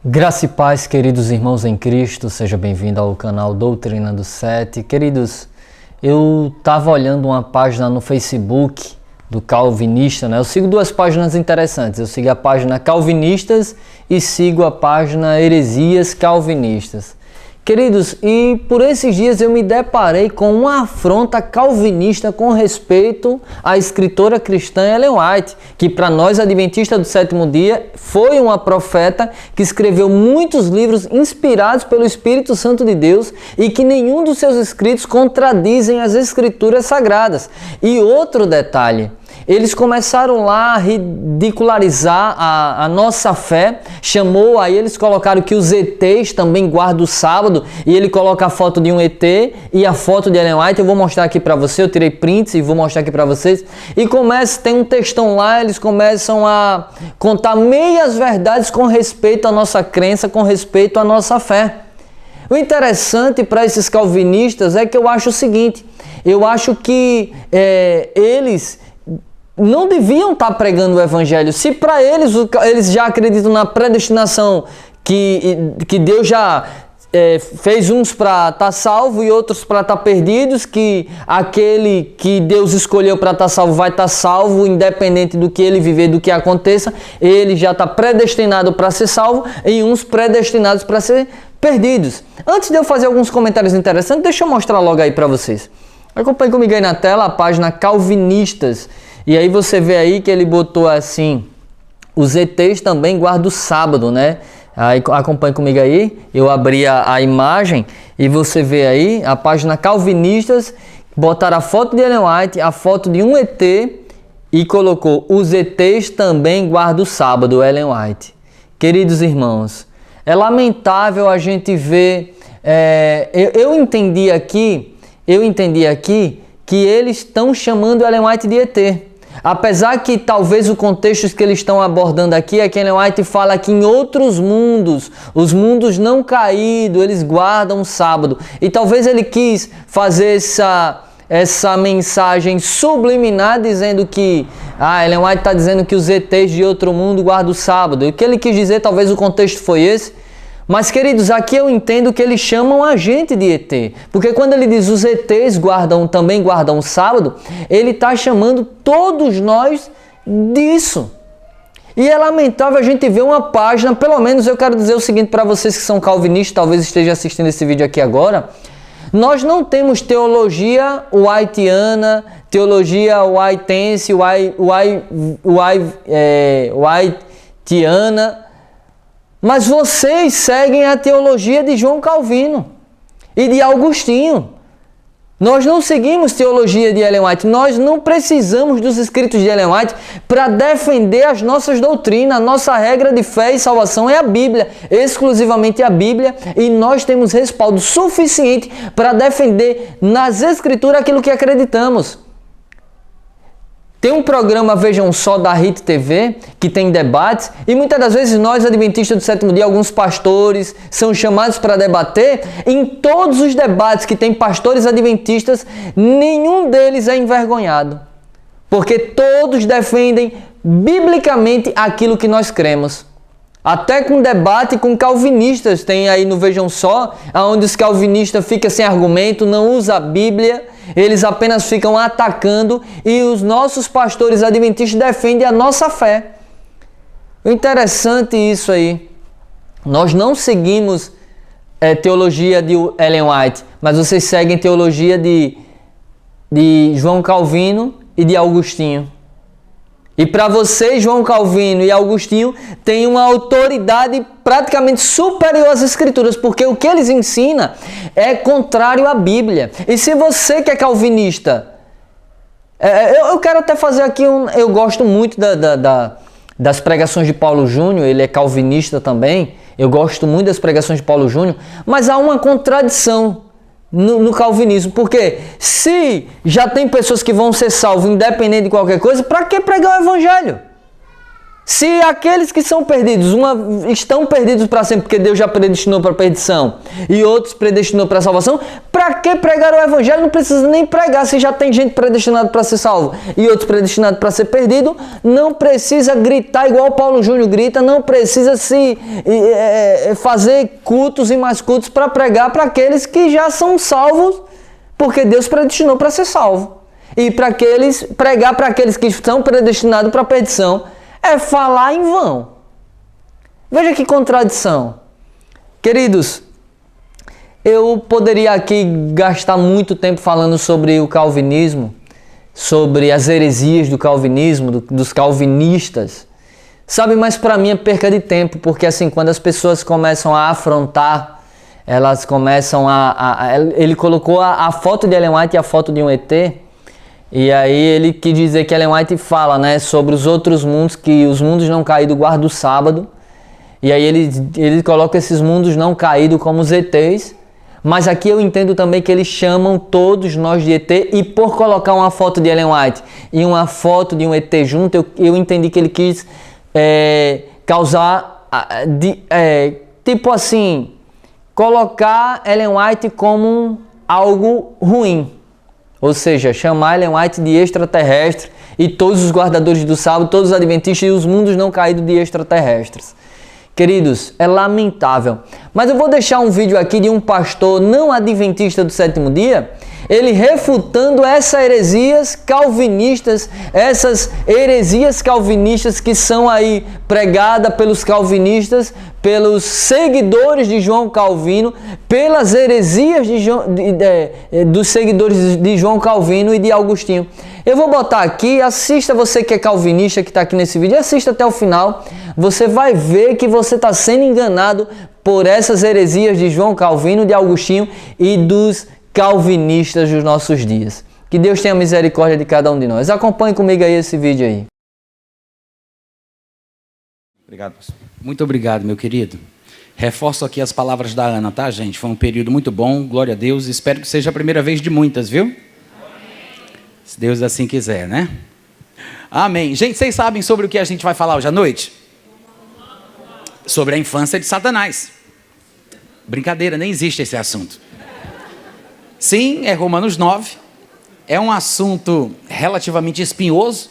Graça e paz, queridos irmãos em Cristo, seja bem-vindo ao canal Doutrina do Sete. Queridos, eu estava olhando uma página no Facebook do Calvinista, né? Eu sigo duas páginas interessantes, eu sigo a página Calvinistas e sigo a página Heresias Calvinistas. Queridos, e por esses dias eu me deparei com uma afronta calvinista com respeito à escritora cristã Ellen White, que para nós adventistas do sétimo dia foi uma profeta que escreveu muitos livros inspirados pelo Espírito Santo de Deus e que nenhum dos seus escritos contradizem as escrituras sagradas. E outro detalhe, eles começaram lá a ridicularizar a nossa fé, aí eles colocaram que os ETs também guardam o sábado, e ele coloca a foto de um ET e a foto de Ellen White. Eu vou mostrar aqui para você, eu tirei prints e vou mostrar aqui para vocês. E tem um textão lá, eles começam a contar meias verdades com respeito à nossa crença, com respeito à nossa fé. O interessante para esses calvinistas é que eu acho o seguinte, eu acho que eles não deviam estar pregando o evangelho. Se para eles já acreditam na predestinação, que Deus já fez uns para estar salvo e outros para estar perdidos, que aquele que Deus escolheu para estar salvo vai estar salvo, independente do que ele viver, do que aconteça, ele já está predestinado para ser salvo e uns predestinados para ser perdidos. Antes de eu fazer alguns comentários interessantes, deixa eu mostrar logo aí para vocês. Acompanhe comigo aí na tela a página Calvinistas. E aí você vê aí que ele botou assim, os ETs também guardam o sábado, né? Aí acompanhe comigo aí, eu abri a imagem e você vê aí a página Calvinistas, botaram a foto de Ellen White, a foto de um ET e colocou, os ETs também guardam o sábado, Ellen White. Queridos irmãos, é lamentável a gente ver, eu entendi aqui que eles estão chamando Ellen White de ET. Apesar que talvez o contexto que eles estão abordando aqui é que Ellen White fala que em outros mundos, os mundos não caídos, eles guardam o sábado. E talvez ele quis fazer essa mensagem subliminar dizendo que Ellen White está dizendo que os ETs de outro mundo guardam o sábado. E o que ele quis dizer, talvez o contexto foi esse. Mas, queridos, aqui eu entendo que eles chamam a gente de ET. Porque quando ele diz os ETs também guardam o sábado, ele está chamando todos nós disso. E é lamentável a gente ver uma página, pelo menos eu quero dizer o seguinte para vocês que são calvinistas, talvez estejam assistindo esse vídeo aqui agora. Nós não temos teologia whiteana, teologia whitense, whiteana, mas vocês seguem a teologia de João Calvino e de Agostinho. Nós não seguimos teologia de Ellen White. Nós não precisamos dos escritos de Ellen White para defender as nossas doutrinas. A nossa regra de fé e salvação é a Bíblia, exclusivamente a Bíblia. E nós temos respaldo suficiente para defender nas Escrituras aquilo que acreditamos. Tem um programa, vejam só, da RIT TV, que tem debates, e muitas das vezes nós, adventistas do sétimo dia, alguns pastores, são chamados para debater. Em todos os debates que tem pastores adventistas, nenhum deles é envergonhado, porque todos defendem biblicamente aquilo que nós cremos. Até com debate com calvinistas, tem aí no Vejam Só, onde os calvinistas ficam sem argumento, não usam a Bíblia, eles apenas ficam atacando e os nossos pastores adventistas defendem a nossa fé. O interessante é isso aí. Nós não seguimos teologia de Ellen White, mas vocês seguem teologia de João Calvino e de Agostinho. E para vocês, João Calvino e Agostinho têm uma autoridade praticamente superior às Escrituras, porque o que eles ensinam é contrário à Bíblia. E se você que é calvinista, eu quero até fazer aqui eu gosto muito das pregações de Paulo Júnior, ele é calvinista também, eu gosto muito das pregações de Paulo Júnior, mas há uma contradição no calvinismo, porque se já tem pessoas que vão ser salvas independente de qualquer coisa, para que pregar o evangelho? Se aqueles que são perdidos, estão perdidos para sempre, porque Deus já predestinou para a perdição, e outros predestinou para a salvação, para que pregar o evangelho? Não precisa nem pregar, se já tem gente predestinada para ser salvo e outros predestinados para ser perdido. Não precisa gritar igual o Paulo Júnior grita, não precisa fazer cultos e mais cultos para pregar para aqueles que já são salvos, porque Deus predestinou para ser salvo. E pregar para aqueles que estão predestinados para a perdição é falar em vão. Veja que contradição. Queridos, eu poderia aqui gastar muito tempo falando sobre o calvinismo, sobre as heresias do calvinismo, dos calvinistas. Sabe, mas para mim é perca de tempo, porque assim, quando as pessoas começam a afrontar, elas começam ele colocou a foto de Ellen White e a foto de um ET. E aí ele quis dizer que Ellen White fala, né, sobre os outros mundos, que os mundos não caídos guardam o sábado. E aí ele coloca esses mundos não caídos como os ETs. Mas aqui eu entendo também que eles chamam todos nós de ET. E por colocar uma foto de Ellen White e uma foto de um ET junto, eu entendi que ele quis causar, tipo assim, colocar Ellen White como algo ruim. Ou seja, chamar Ellen White de extraterrestre e todos os guardadores do sábado, todos os adventistas e os mundos não caídos de extraterrestres. Queridos, é lamentável. Mas eu vou deixar um vídeo aqui de um pastor não adventista do sétimo dia, ele refutando essas heresias calvinistas que são aí pregadas pelos calvinistas, pelos seguidores de João Calvino, pelas heresias dos seguidores de João Calvino e de Agostinho. Eu vou botar aqui, assista, você que é calvinista, que está aqui nesse vídeo, assista até o final. Você vai ver que você está sendo enganado por essas heresias de João Calvino, de Agostinho e dos calvinistas dos nossos dias. Que Deus tenha misericórdia de cada um de nós. Acompanhe comigo aí esse vídeo aí. Obrigado, pastor. Muito obrigado, meu querido. Reforço aqui as palavras da Ana, tá, gente? Foi um período muito bom, glória a Deus. Espero que seja a primeira vez de muitas, viu? Amém. Se Deus assim quiser, né? Amém. Gente, vocês sabem sobre o que a gente vai falar hoje à noite? Sobre a infância de Satanás. Brincadeira, nem existe esse assunto. Sim, é Romanos 9. É um assunto relativamente espinhoso,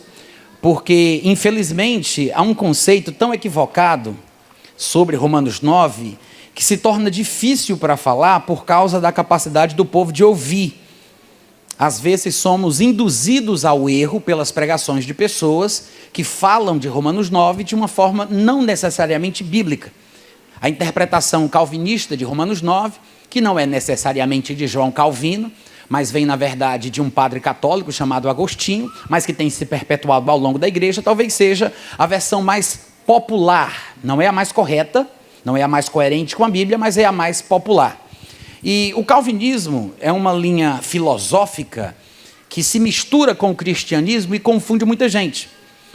porque, infelizmente, há um conceito tão equivocado sobre Romanos 9 que se torna difícil para falar por causa da capacidade do povo de ouvir. Às vezes somos induzidos ao erro pelas pregações de pessoas que falam de Romanos 9 de uma forma não necessariamente bíblica. A interpretação calvinista de Romanos 9, que não é necessariamente de João Calvino, mas vem, na verdade, de um padre católico chamado Agostinho, mas que tem se perpetuado ao longo da igreja, talvez seja a versão mais popular. Não é a mais correta, não é a mais coerente com a Bíblia, mas é a mais popular. E o calvinismo é uma linha filosófica que se mistura com o cristianismo e confunde muita gente.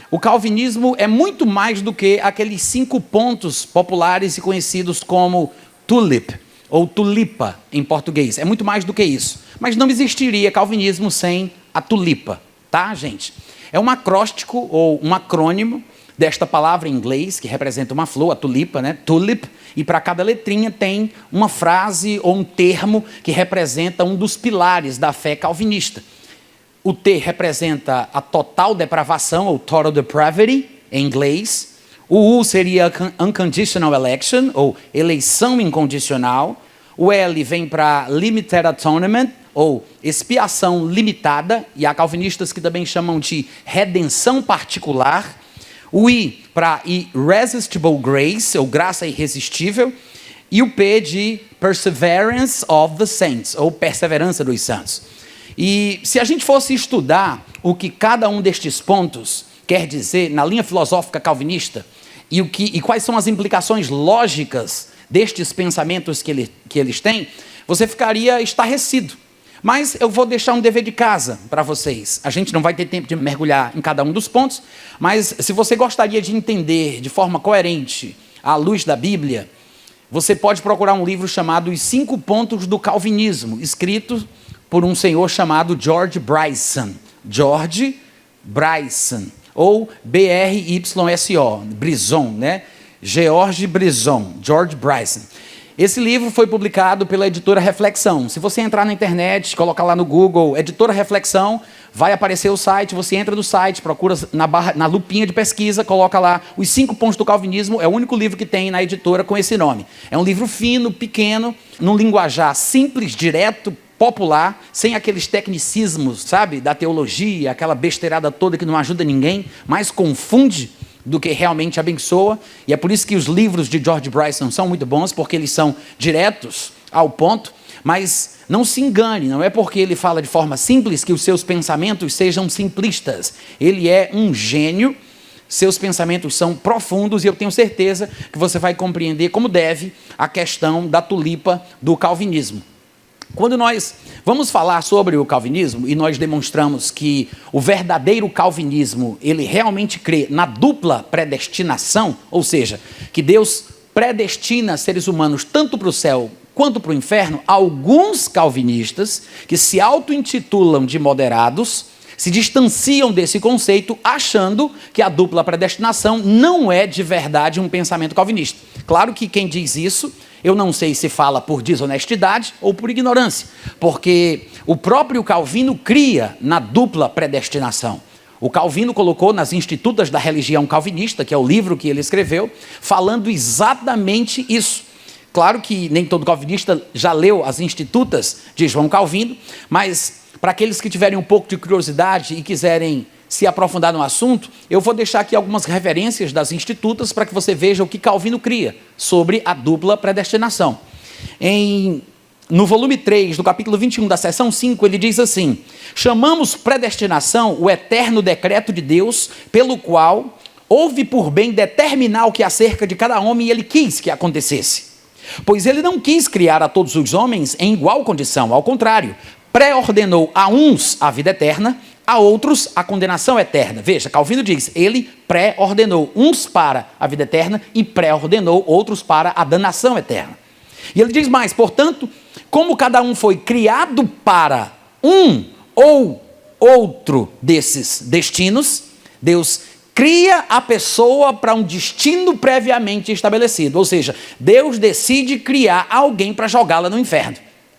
O calvinismo é muito mais do que aqueles 5 pontos populares e conhecidos como tulip, ou tulipa em português. É muito mais do que isso. Mas não existiria calvinismo sem a tulipa, tá, gente? É um acróstico ou um acrônimo desta palavra em inglês, que representa uma flor, a tulipa, né? Tulip, e para cada letrinha tem uma frase ou um termo que representa um dos pilares da fé calvinista. O T representa a total depravação, ou total depravity, em inglês. O U seria unconditional election, ou eleição incondicional. O L vem para limited atonement, ou expiação limitada, e há calvinistas que também chamam de redenção particular. O I para irresistible grace, ou graça irresistível. E o P de perseverance of the saints, ou perseverança dos santos. E se a gente fosse estudar o que cada um destes pontos quer dizer na linha filosófica calvinista, e quais são as implicações lógicas destes pensamentos que eles têm, você ficaria estarrecido. Mas eu vou deixar um dever de casa para vocês. A gente não vai ter tempo de mergulhar em cada um dos pontos, mas se você gostaria de entender de forma coerente, à luz da Bíblia, você pode procurar um livro chamado Os 5 Pontos do Calvinismo, escrito por um senhor chamado George Bryson. George Bryson. ou B-R-Y-S-O, Bryson, né? George Bryson, George Bryson. Esse livro foi publicado pela editora Reflexão. Se você entrar na internet, colocar lá no Google, editora Reflexão, vai aparecer o site, você entra no site, procura na lupinha de pesquisa, coloca lá os 5 pontos do calvinismo, é o único livro que tem na editora com esse nome. É um livro fino, pequeno, num linguajar simples, direto, popular, sem aqueles tecnicismos, sabe, da teologia, aquela besteirada toda que não ajuda ninguém, mas confunde do que realmente abençoa. E é por isso que os livros de George Bryson são muito bons, porque eles são diretos ao ponto. Mas não se engane, não é porque ele fala de forma simples que os seus pensamentos sejam simplistas. Ele é um gênio, seus pensamentos são profundos, e eu tenho certeza que você vai compreender como deve a questão da tulipa do calvinismo. Quando nós vamos falar sobre o calvinismo e nós demonstramos que o verdadeiro calvinismo, ele realmente crê na dupla predestinação, ou seja, que Deus predestina seres humanos tanto para o céu quanto para o inferno, alguns calvinistas que se auto-intitulam de moderados se distanciam desse conceito, achando que a dupla predestinação não é de verdade um pensamento calvinista. Claro que quem diz isso, eu não sei se fala por desonestidade ou por ignorância, porque o próprio Calvino cria na dupla predestinação. O Calvino colocou nas Institutas da Religião Calvinista, que é o livro que ele escreveu, falando exatamente isso. Claro que nem todo calvinista já leu as Institutas de João Calvino, mas para aqueles que tiverem um pouco de curiosidade e quiserem se aprofundar no assunto, eu vou deixar aqui algumas referências das Institutas para que você veja o que Calvino cria sobre a dupla predestinação. No volume 3, do capítulo 21, da seção 5, ele diz assim: chamamos predestinação o eterno decreto de Deus, pelo qual houve por bem determinar o que acerca de cada homem ele quis que acontecesse. Pois ele não quis criar a todos os homens em igual condição, ao contrário, pré-ordenou a uns a vida eterna, a outros a condenação eterna. Veja, Calvino diz, ele pré-ordenou uns para a vida eterna e pré-ordenou outros para a danação eterna. E ele diz mais, portanto, como cada um foi criado para um ou outro desses destinos, Deus cria a pessoa para um destino previamente estabelecido. Ou seja, Deus decide criar alguém para jogá-la no inferno.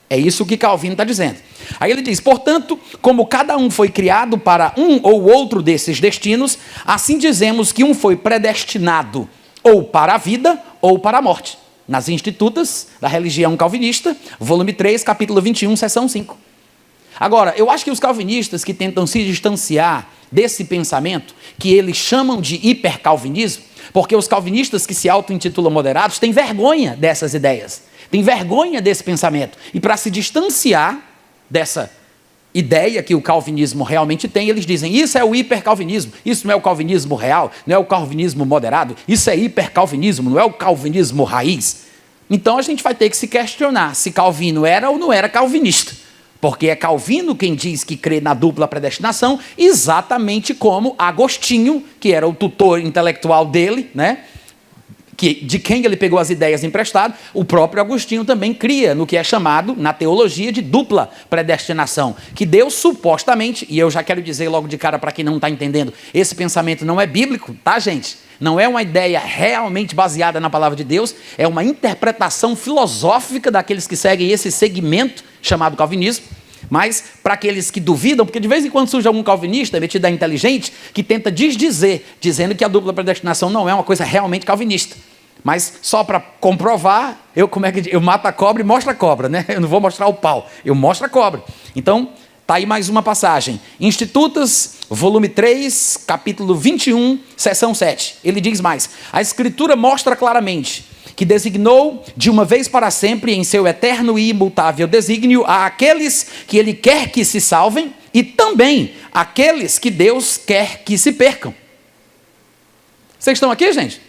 É isso que Calvino está dizendo. Aí ele diz, portanto, como cada um foi criado para um ou outro desses destinos, assim dizemos que um foi predestinado ou para a vida ou para a morte. Nas Institutas da Religião Calvinista, volume 3, capítulo 21, seção 5. Agora, eu acho que os calvinistas que tentam se distanciar desse pensamento, que eles chamam de hipercalvinismo, porque os calvinistas que se auto-intitulam moderados têm vergonha dessas ideias, têm vergonha desse pensamento. E para se distanciar dessa ideia que o calvinismo realmente tem, eles dizem, isso é o hipercalvinismo, isso não é o calvinismo real, não é o calvinismo moderado, isso é hipercalvinismo, não é o calvinismo raiz. Então a gente vai ter que se questionar se Calvino era ou não era calvinista. Porque é Calvino quem diz que crê na dupla predestinação, exatamente como Agostinho, que era o tutor intelectual dele, né? De quem ele pegou as ideias emprestadas, o próprio Agostinho também cria no que é chamado, na teologia, de dupla predestinação. Que Deus supostamente, e eu já quero dizer logo de cara para quem não está entendendo, esse pensamento não é bíblico, tá, gente? Não é uma ideia realmente baseada na palavra de Deus, é uma interpretação filosófica daqueles que seguem esse segmento chamado calvinismo. Mas para aqueles que duvidam, porque de vez em quando surge algum calvinista metido a inteligente que tenta desdizer, dizendo que a dupla predestinação não é uma coisa realmente calvinista. Mas só para comprovar, eu mato a cobra e mostro a cobra, né? Eu não vou mostrar o pau, eu mostro a cobra. Então, está aí mais uma passagem. Institutas, volume 3, capítulo 21, seção 7. Ele diz mais, a Escritura mostra claramente que designou de uma vez para sempre em seu eterno e imutável desígnio a aqueles que ele quer que se salvem e também aqueles que Deus quer que se percam. Vocês estão aqui, gente?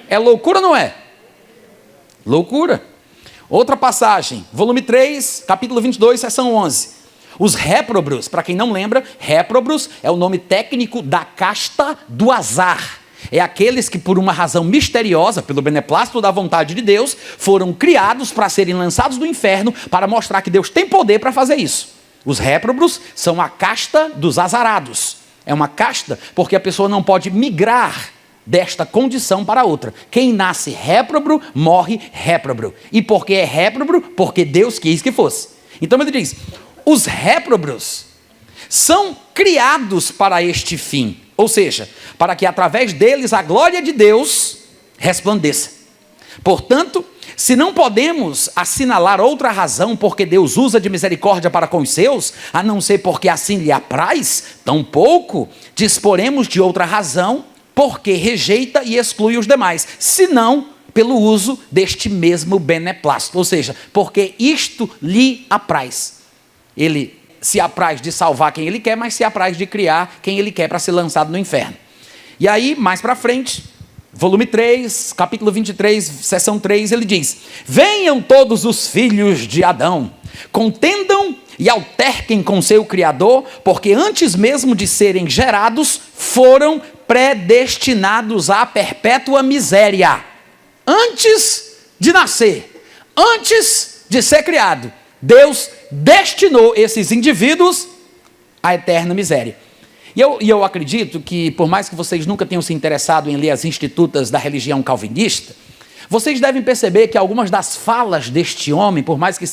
É loucura ou não é? Loucura. Outra passagem, volume 3, capítulo 22, seção 11. Os réprobos, para quem não lembra, réprobos é o nome técnico da casta do azar. É aqueles que, por uma razão misteriosa, pelo beneplácito da vontade de Deus, foram criados para serem lançados no inferno, para mostrar que Deus tem poder para fazer isso. Os réprobos são a casta dos azarados. é uma casta, porque a pessoa não pode migrar desta condição para outra. Quem nasce réprobo, morre réprobo. E por que é réprobo? Porque Deus quis que fosse. Então ele diz, os réprobos são criados para este fim, ou seja, para que através deles a glória de Deus resplandeça. Portanto, se não podemos assinalar outra razão porque Deus usa de misericórdia para com os seus, a não ser porque assim lhe apraz, tampouco disporemos de outra razão porque rejeita e exclui os demais, senão pelo uso deste mesmo beneplácito, ou seja, porque isto lhe apraz. Ele se apraz de salvar quem ele quer, mas se apraz de criar quem ele quer para ser lançado no inferno. E aí, mais para frente, volume 3, capítulo 23, seção 3, ele diz, venham todos os filhos de Adão, contendam e alterquem com seu Criador, porque antes mesmo de serem gerados, foram predestinados à perpétua miséria. Antes de nascer, antes de ser criado, Deus destinou esses indivíduos à eterna miséria. E eu acredito que, por mais que vocês nunca tenham se interessado em ler as institutas da religião calvinista, vocês devem perceber que algumas das falas deste homem, por mais que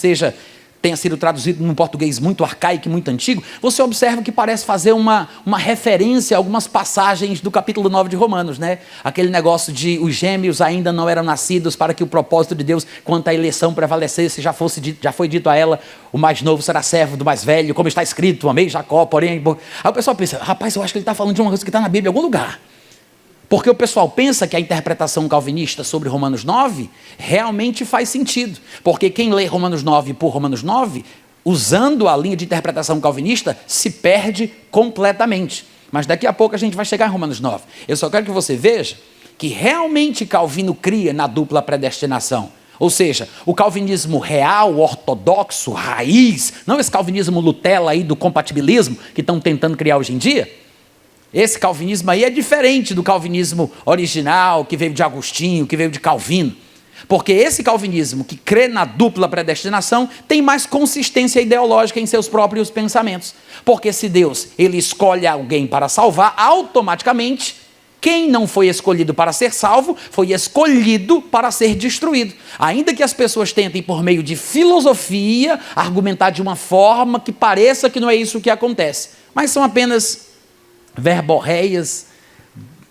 tenha sido traduzido num português muito arcaico e muito antigo, você observa que parece fazer uma referência a algumas passagens do capítulo 9 de Romanos, né? Aquele negócio de os gêmeos ainda não eram nascidos para que o propósito de Deus quanto à eleição prevalecesse, já foi dito a ela, o mais novo será servo do mais velho, como está escrito, amei Jacó, porém... Aí o pessoal pensa, rapaz, eu acho que ele está falando de uma coisa que está na Bíblia em algum lugar. Porque o pessoal pensa que a interpretação calvinista sobre Romanos 9 realmente faz sentido. Porque quem lê Romanos 9 por Romanos 9, usando a linha de interpretação calvinista, se perde completamente. Mas daqui a pouco a gente vai chegar em Romanos 9. Eu só quero que você veja que realmente Calvino cria na dupla predestinação. Ou seja, o calvinismo real, ortodoxo, raiz, não esse calvinismo Nutella aí do compatibilismo que estão tentando criar hoje em dia. Esse calvinismo aí é diferente do calvinismo original, que veio de Agostinho, que veio de Calvino. Porque esse calvinismo que crê na dupla predestinação tem mais consistência ideológica em seus próprios pensamentos. Porque se Deus ele escolhe alguém para salvar, automaticamente, quem não foi escolhido para ser salvo, foi escolhido para ser destruído. Ainda que as pessoas tentem, por meio de filosofia, argumentar de uma forma que pareça que não é isso que acontece. Mas são apenas verborreias,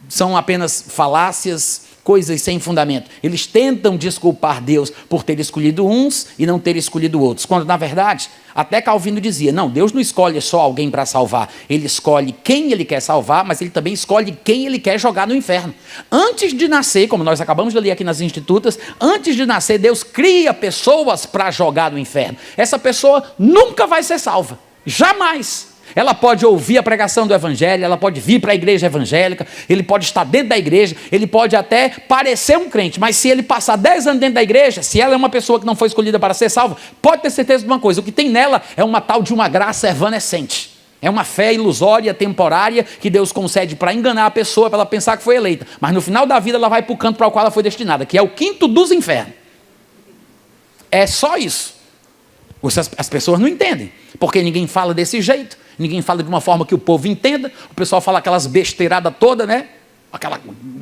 são apenas falácias, coisas sem fundamento. Eles tentam desculpar Deus por ter escolhido uns e não ter escolhido outros, quando na verdade, até Calvino dizia, não, Deus não escolhe só alguém para salvar, ele escolhe quem ele quer salvar, mas ele também escolhe quem ele quer jogar no inferno. Antes de nascer, como nós acabamos de ler aqui nas institutas, antes de nascer, Deus cria pessoas para jogar no inferno. Essa pessoa nunca vai ser salva, jamais. Ela pode ouvir a pregação do evangelho, ela pode vir para a igreja evangélica, ele pode estar dentro da igreja, ele pode até parecer um crente, mas se ele passar 10 anos dentro da igreja, se ela é uma pessoa que não foi escolhida para ser salva, pode ter certeza de uma coisa, o que tem nela é uma tal de uma graça evanescente, é uma fé ilusória, temporária, que Deus concede para enganar a pessoa, para ela pensar que foi eleita, mas no final da vida ela vai para o canto para o qual ela foi destinada, que é o quinto dos infernos. É só isso. As pessoas não entendem, porque ninguém fala desse jeito, ninguém fala de uma forma que o povo entenda, o pessoal fala aquelas besteiradas todas, né?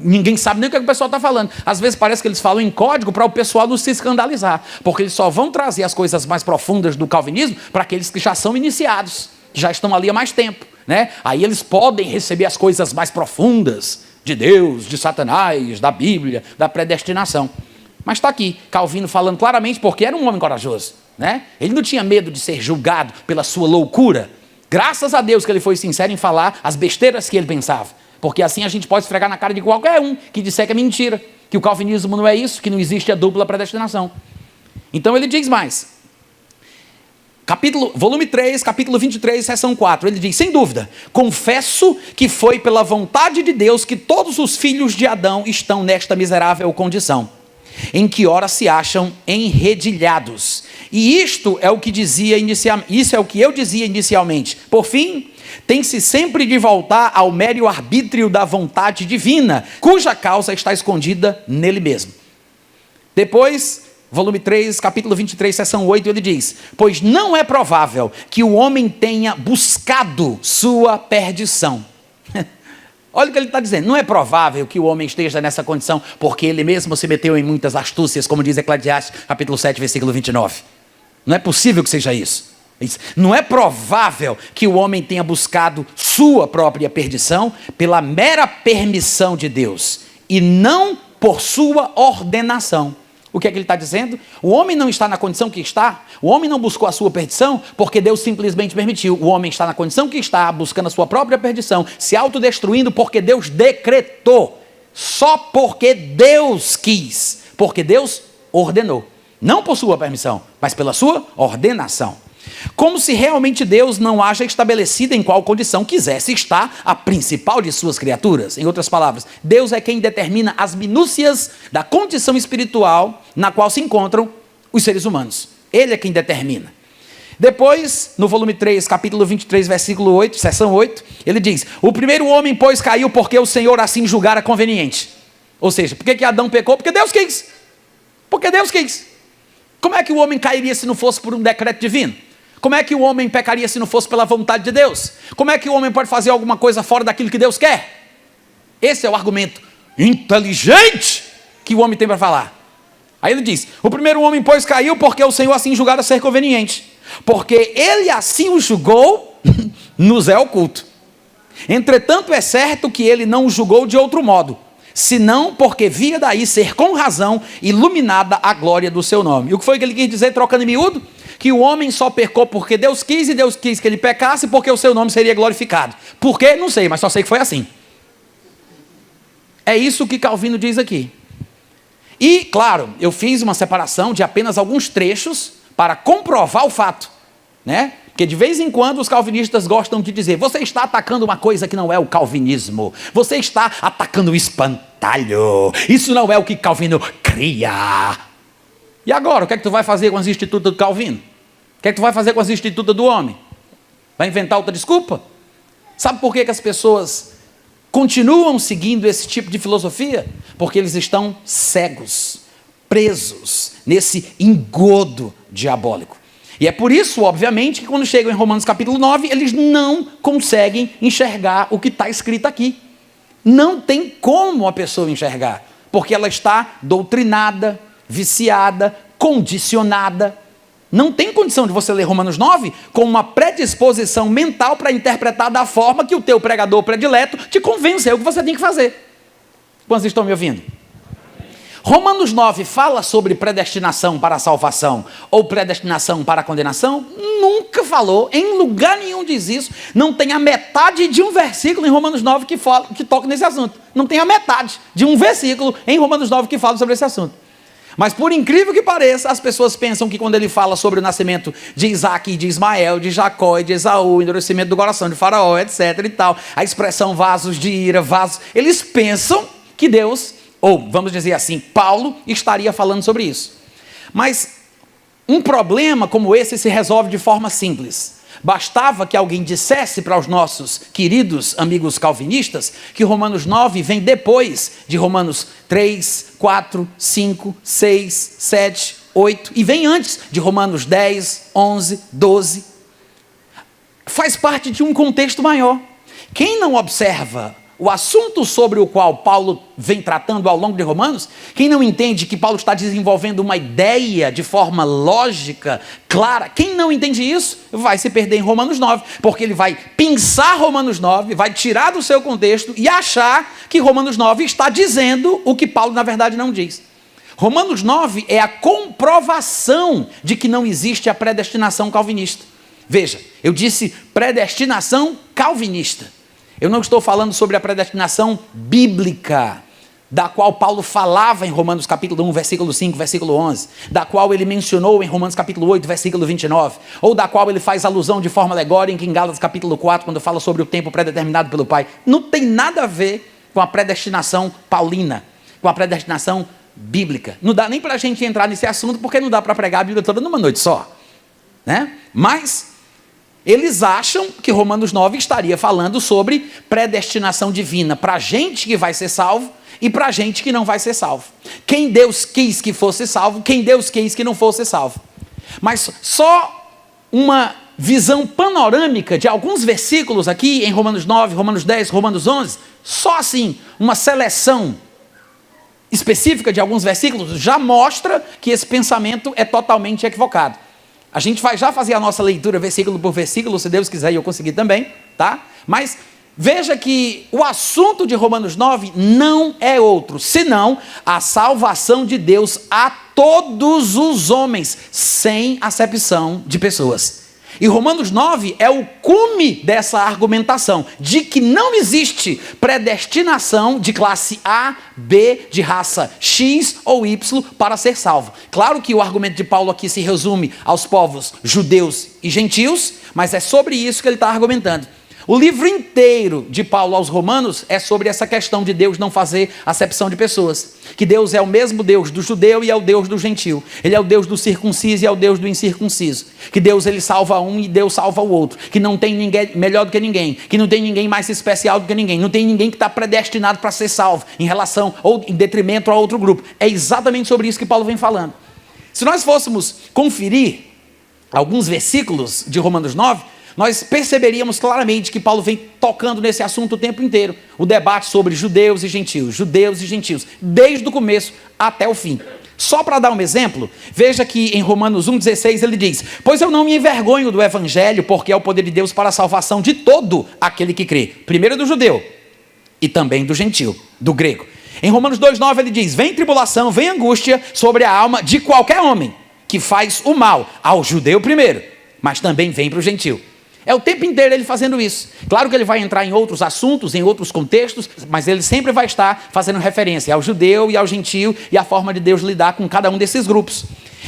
Ninguém sabe nem o que o pessoal está falando. Às vezes parece que eles falam em código para o pessoal não se escandalizar, porque eles só vão trazer as coisas mais profundas do calvinismo para aqueles que já são iniciados, que já estão ali há mais tempo, né? Aí eles podem receber as coisas mais profundas de Deus, de Satanás, da Bíblia, da predestinação. Mas está aqui, Calvino falando claramente, porque era um homem corajoso, né? Ele não tinha medo de ser julgado pela sua loucura. Graças a Deus que ele foi sincero em falar as besteiras que ele pensava. Porque assim a gente pode esfregar na cara de qualquer um que disser que é mentira, que o calvinismo não é isso, que não existe a dupla predestinação. Então ele diz mais. Volume 3, capítulo 23, seção 4. Ele diz, sem dúvida, confesso que foi pela vontade de Deus que todos os filhos de Adão estão nesta miserável condição, em que ora se acham enredilhados. E isto é o que eu dizia inicialmente. Por fim, tem-se sempre de voltar ao mero arbítrio da vontade divina, cuja causa está escondida nele mesmo. Depois, volume 3, capítulo 23, seção 8, ele diz, pois não é provável que o homem tenha buscado sua perdição. Olha o que ele está dizendo. Não é provável que o homem esteja nessa condição porque ele mesmo se meteu em muitas astúcias, como diz Eclesiastes, capítulo 7, versículo 29. Não é possível que seja isso. Não é provável que o homem tenha buscado sua própria perdição pela mera permissão de Deus e não por sua ordenação. O que é que ele está dizendo? O homem não está na condição que está, o homem não buscou a sua perdição porque Deus simplesmente permitiu. O homem está na condição que está, buscando a sua própria perdição, se autodestruindo porque Deus decretou, só porque Deus quis, porque Deus ordenou. Não por sua permissão, mas pela sua ordenação. Como se realmente Deus não haja estabelecido em qual condição quisesse estar a principal de suas criaturas. Em outras palavras, Deus é quem determina as minúcias da condição espiritual na qual se encontram os seres humanos. Ele é quem determina. Depois, no volume 3, capítulo 23, versículo 8, seção 8, ele diz: o primeiro homem, pois, caiu porque o Senhor assim julgara conveniente. Ou seja, por que Adão pecou? Porque Deus quis. Porque Deus quis. Como é que o homem cairia se não fosse por um decreto divino? Como é que o homem pecaria se não fosse pela vontade de Deus? Como é que o homem pode fazer alguma coisa fora daquilo que Deus quer? Esse é o argumento inteligente que o homem tem para falar. Aí ele diz: o primeiro homem, pois, caiu porque o Senhor assim julgara ser conveniente. Porque ele assim o julgou, nos é oculto. Entretanto, é certo que ele não o julgou de outro modo, senão porque via daí ser com razão iluminada a glória do seu nome. E o que foi que ele quis dizer, trocando em miúdo? Que o homem só pecou porque Deus quis, e Deus quis que ele pecasse porque o seu nome seria glorificado. Por quê? Não sei, mas só sei que foi assim. É isso que Calvino diz aqui. E, claro, eu fiz uma separação de apenas alguns trechos para comprovar o fato, né? Porque de vez em quando os calvinistas gostam de dizer: você está atacando uma coisa que não é o calvinismo, você está atacando o espantalho, isso não é o que Calvino cria. E agora, o que é que tu vai fazer com as institutas do Calvino? O que é que tu vai fazer com as institutas do homem? Vai inventar outra desculpa? Sabe por que as pessoas continuam seguindo esse tipo de filosofia? Porque eles estão cegos, presos nesse engodo diabólico. E é por isso, obviamente, que quando chegam em Romanos capítulo 9, eles não conseguem enxergar o que está escrito aqui. Não tem como a pessoa enxergar, porque ela está doutrinada, viciada, condicionada. Não tem condição de você ler Romanos 9 com uma predisposição mental para interpretar da forma que o teu pregador predileto te convenceu que você tem que fazer. Quantos estão me ouvindo? Romanos 9 fala sobre predestinação para a salvação ou predestinação para a condenação? Nunca falou, em lugar nenhum diz isso. Não tem a metade de um versículo em Romanos 9 que toca nesse assunto. Não tem a metade de um versículo em Romanos 9 que fala sobre esse assunto. Mas por incrível que pareça, as pessoas pensam que quando ele fala sobre o nascimento de Isaac, de Ismael, de Jacó e de Esaú, endurecimento do coração de Faraó, etc. e tal, a expressão vasos de ira, vasos, eles pensam que Deus, ou vamos dizer assim, Paulo estaria falando sobre isso. Mas um problema como esse se resolve de forma simples. Bastava que alguém dissesse para os nossos queridos amigos calvinistas que Romanos 9 vem depois de Romanos 3, 4, 5, 6, 7, 8 e vem antes de Romanos 10, 11, 12. Faz parte de um contexto maior. Quem não observa o assunto sobre o qual Paulo vem tratando ao longo de Romanos, quem não entende que Paulo está desenvolvendo uma ideia de forma lógica, clara, quem não entende isso, vai se perder em Romanos 9, porque ele vai pensar Romanos 9, vai tirar do seu contexto e achar que Romanos 9 está dizendo o que Paulo na verdade não diz. Romanos 9 é a comprovação de que não existe a predestinação calvinista. Veja, eu disse predestinação calvinista. Eu não estou falando sobre a predestinação bíblica, da qual Paulo falava em Romanos capítulo 1, versículo 5, versículo 11, da qual ele mencionou em Romanos capítulo 8, versículo 29, ou da qual ele faz alusão de forma alegórica em Gálatas capítulo 4, quando fala sobre o tempo predeterminado pelo Pai. Não tem nada a ver com a predestinação paulina, com a predestinação bíblica. Não dá nem para a gente entrar nesse assunto, porque não dá para pregar a Bíblia toda numa noite só, né? Mas eles acham que Romanos 9 estaria falando sobre predestinação divina para gente que vai ser salvo e para gente que não vai ser salvo. Quem Deus quis que fosse salvo, quem Deus quis que não fosse salvo. Mas só uma visão panorâmica de alguns versículos aqui em Romanos 9, Romanos 10, Romanos 11, só assim, uma seleção específica de alguns versículos já mostra que esse pensamento é totalmente equivocado. A gente vai já fazer a nossa leitura versículo por versículo, se Deus quiser e eu conseguir também, tá? Mas veja que o assunto de Romanos 9 não é outro, senão a salvação de Deus a todos os homens, sem acepção de pessoas. E Romanos 9 é o cume dessa argumentação, de que não existe predestinação de classe A, B, de raça X ou Y para ser salvo. Claro que o argumento de Paulo aqui se resume aos povos judeus e gentios, mas é sobre isso que ele está argumentando. O livro inteiro de Paulo aos Romanos é sobre essa questão de Deus não fazer acepção de pessoas. Que Deus é o mesmo Deus do judeu e é o Deus do gentil. Ele é o Deus do circunciso e é o Deus do incircunciso. Que Deus ele salva um e Deus salva o outro. Que não tem ninguém melhor do que ninguém. Que não tem ninguém mais especial do que ninguém. Não tem ninguém que está predestinado para ser salvo em relação ou em detrimento a outro grupo. É exatamente sobre isso que Paulo vem falando. Se nós fôssemos conferir alguns versículos de Romanos 9, nós perceberíamos claramente que Paulo vem tocando nesse assunto o tempo inteiro. O debate sobre judeus e gentios, desde o começo até o fim. Só para dar um exemplo, veja que em Romanos 1,16 ele diz: pois eu não me envergonho do evangelho, porque é o poder de Deus para a salvação de todo aquele que crê. Primeiro do judeu e também do gentil, do grego. Em Romanos 2,9 ele diz: vem tribulação, vem angústia sobre a alma de qualquer homem que faz o mal, ao judeu primeiro, mas também vem para o gentil. É o tempo inteiro ele fazendo isso. Claro que ele vai entrar em outros assuntos, em outros contextos, mas ele sempre vai estar fazendo referência ao judeu e ao gentio e a forma de Deus lidar com cada um desses grupos.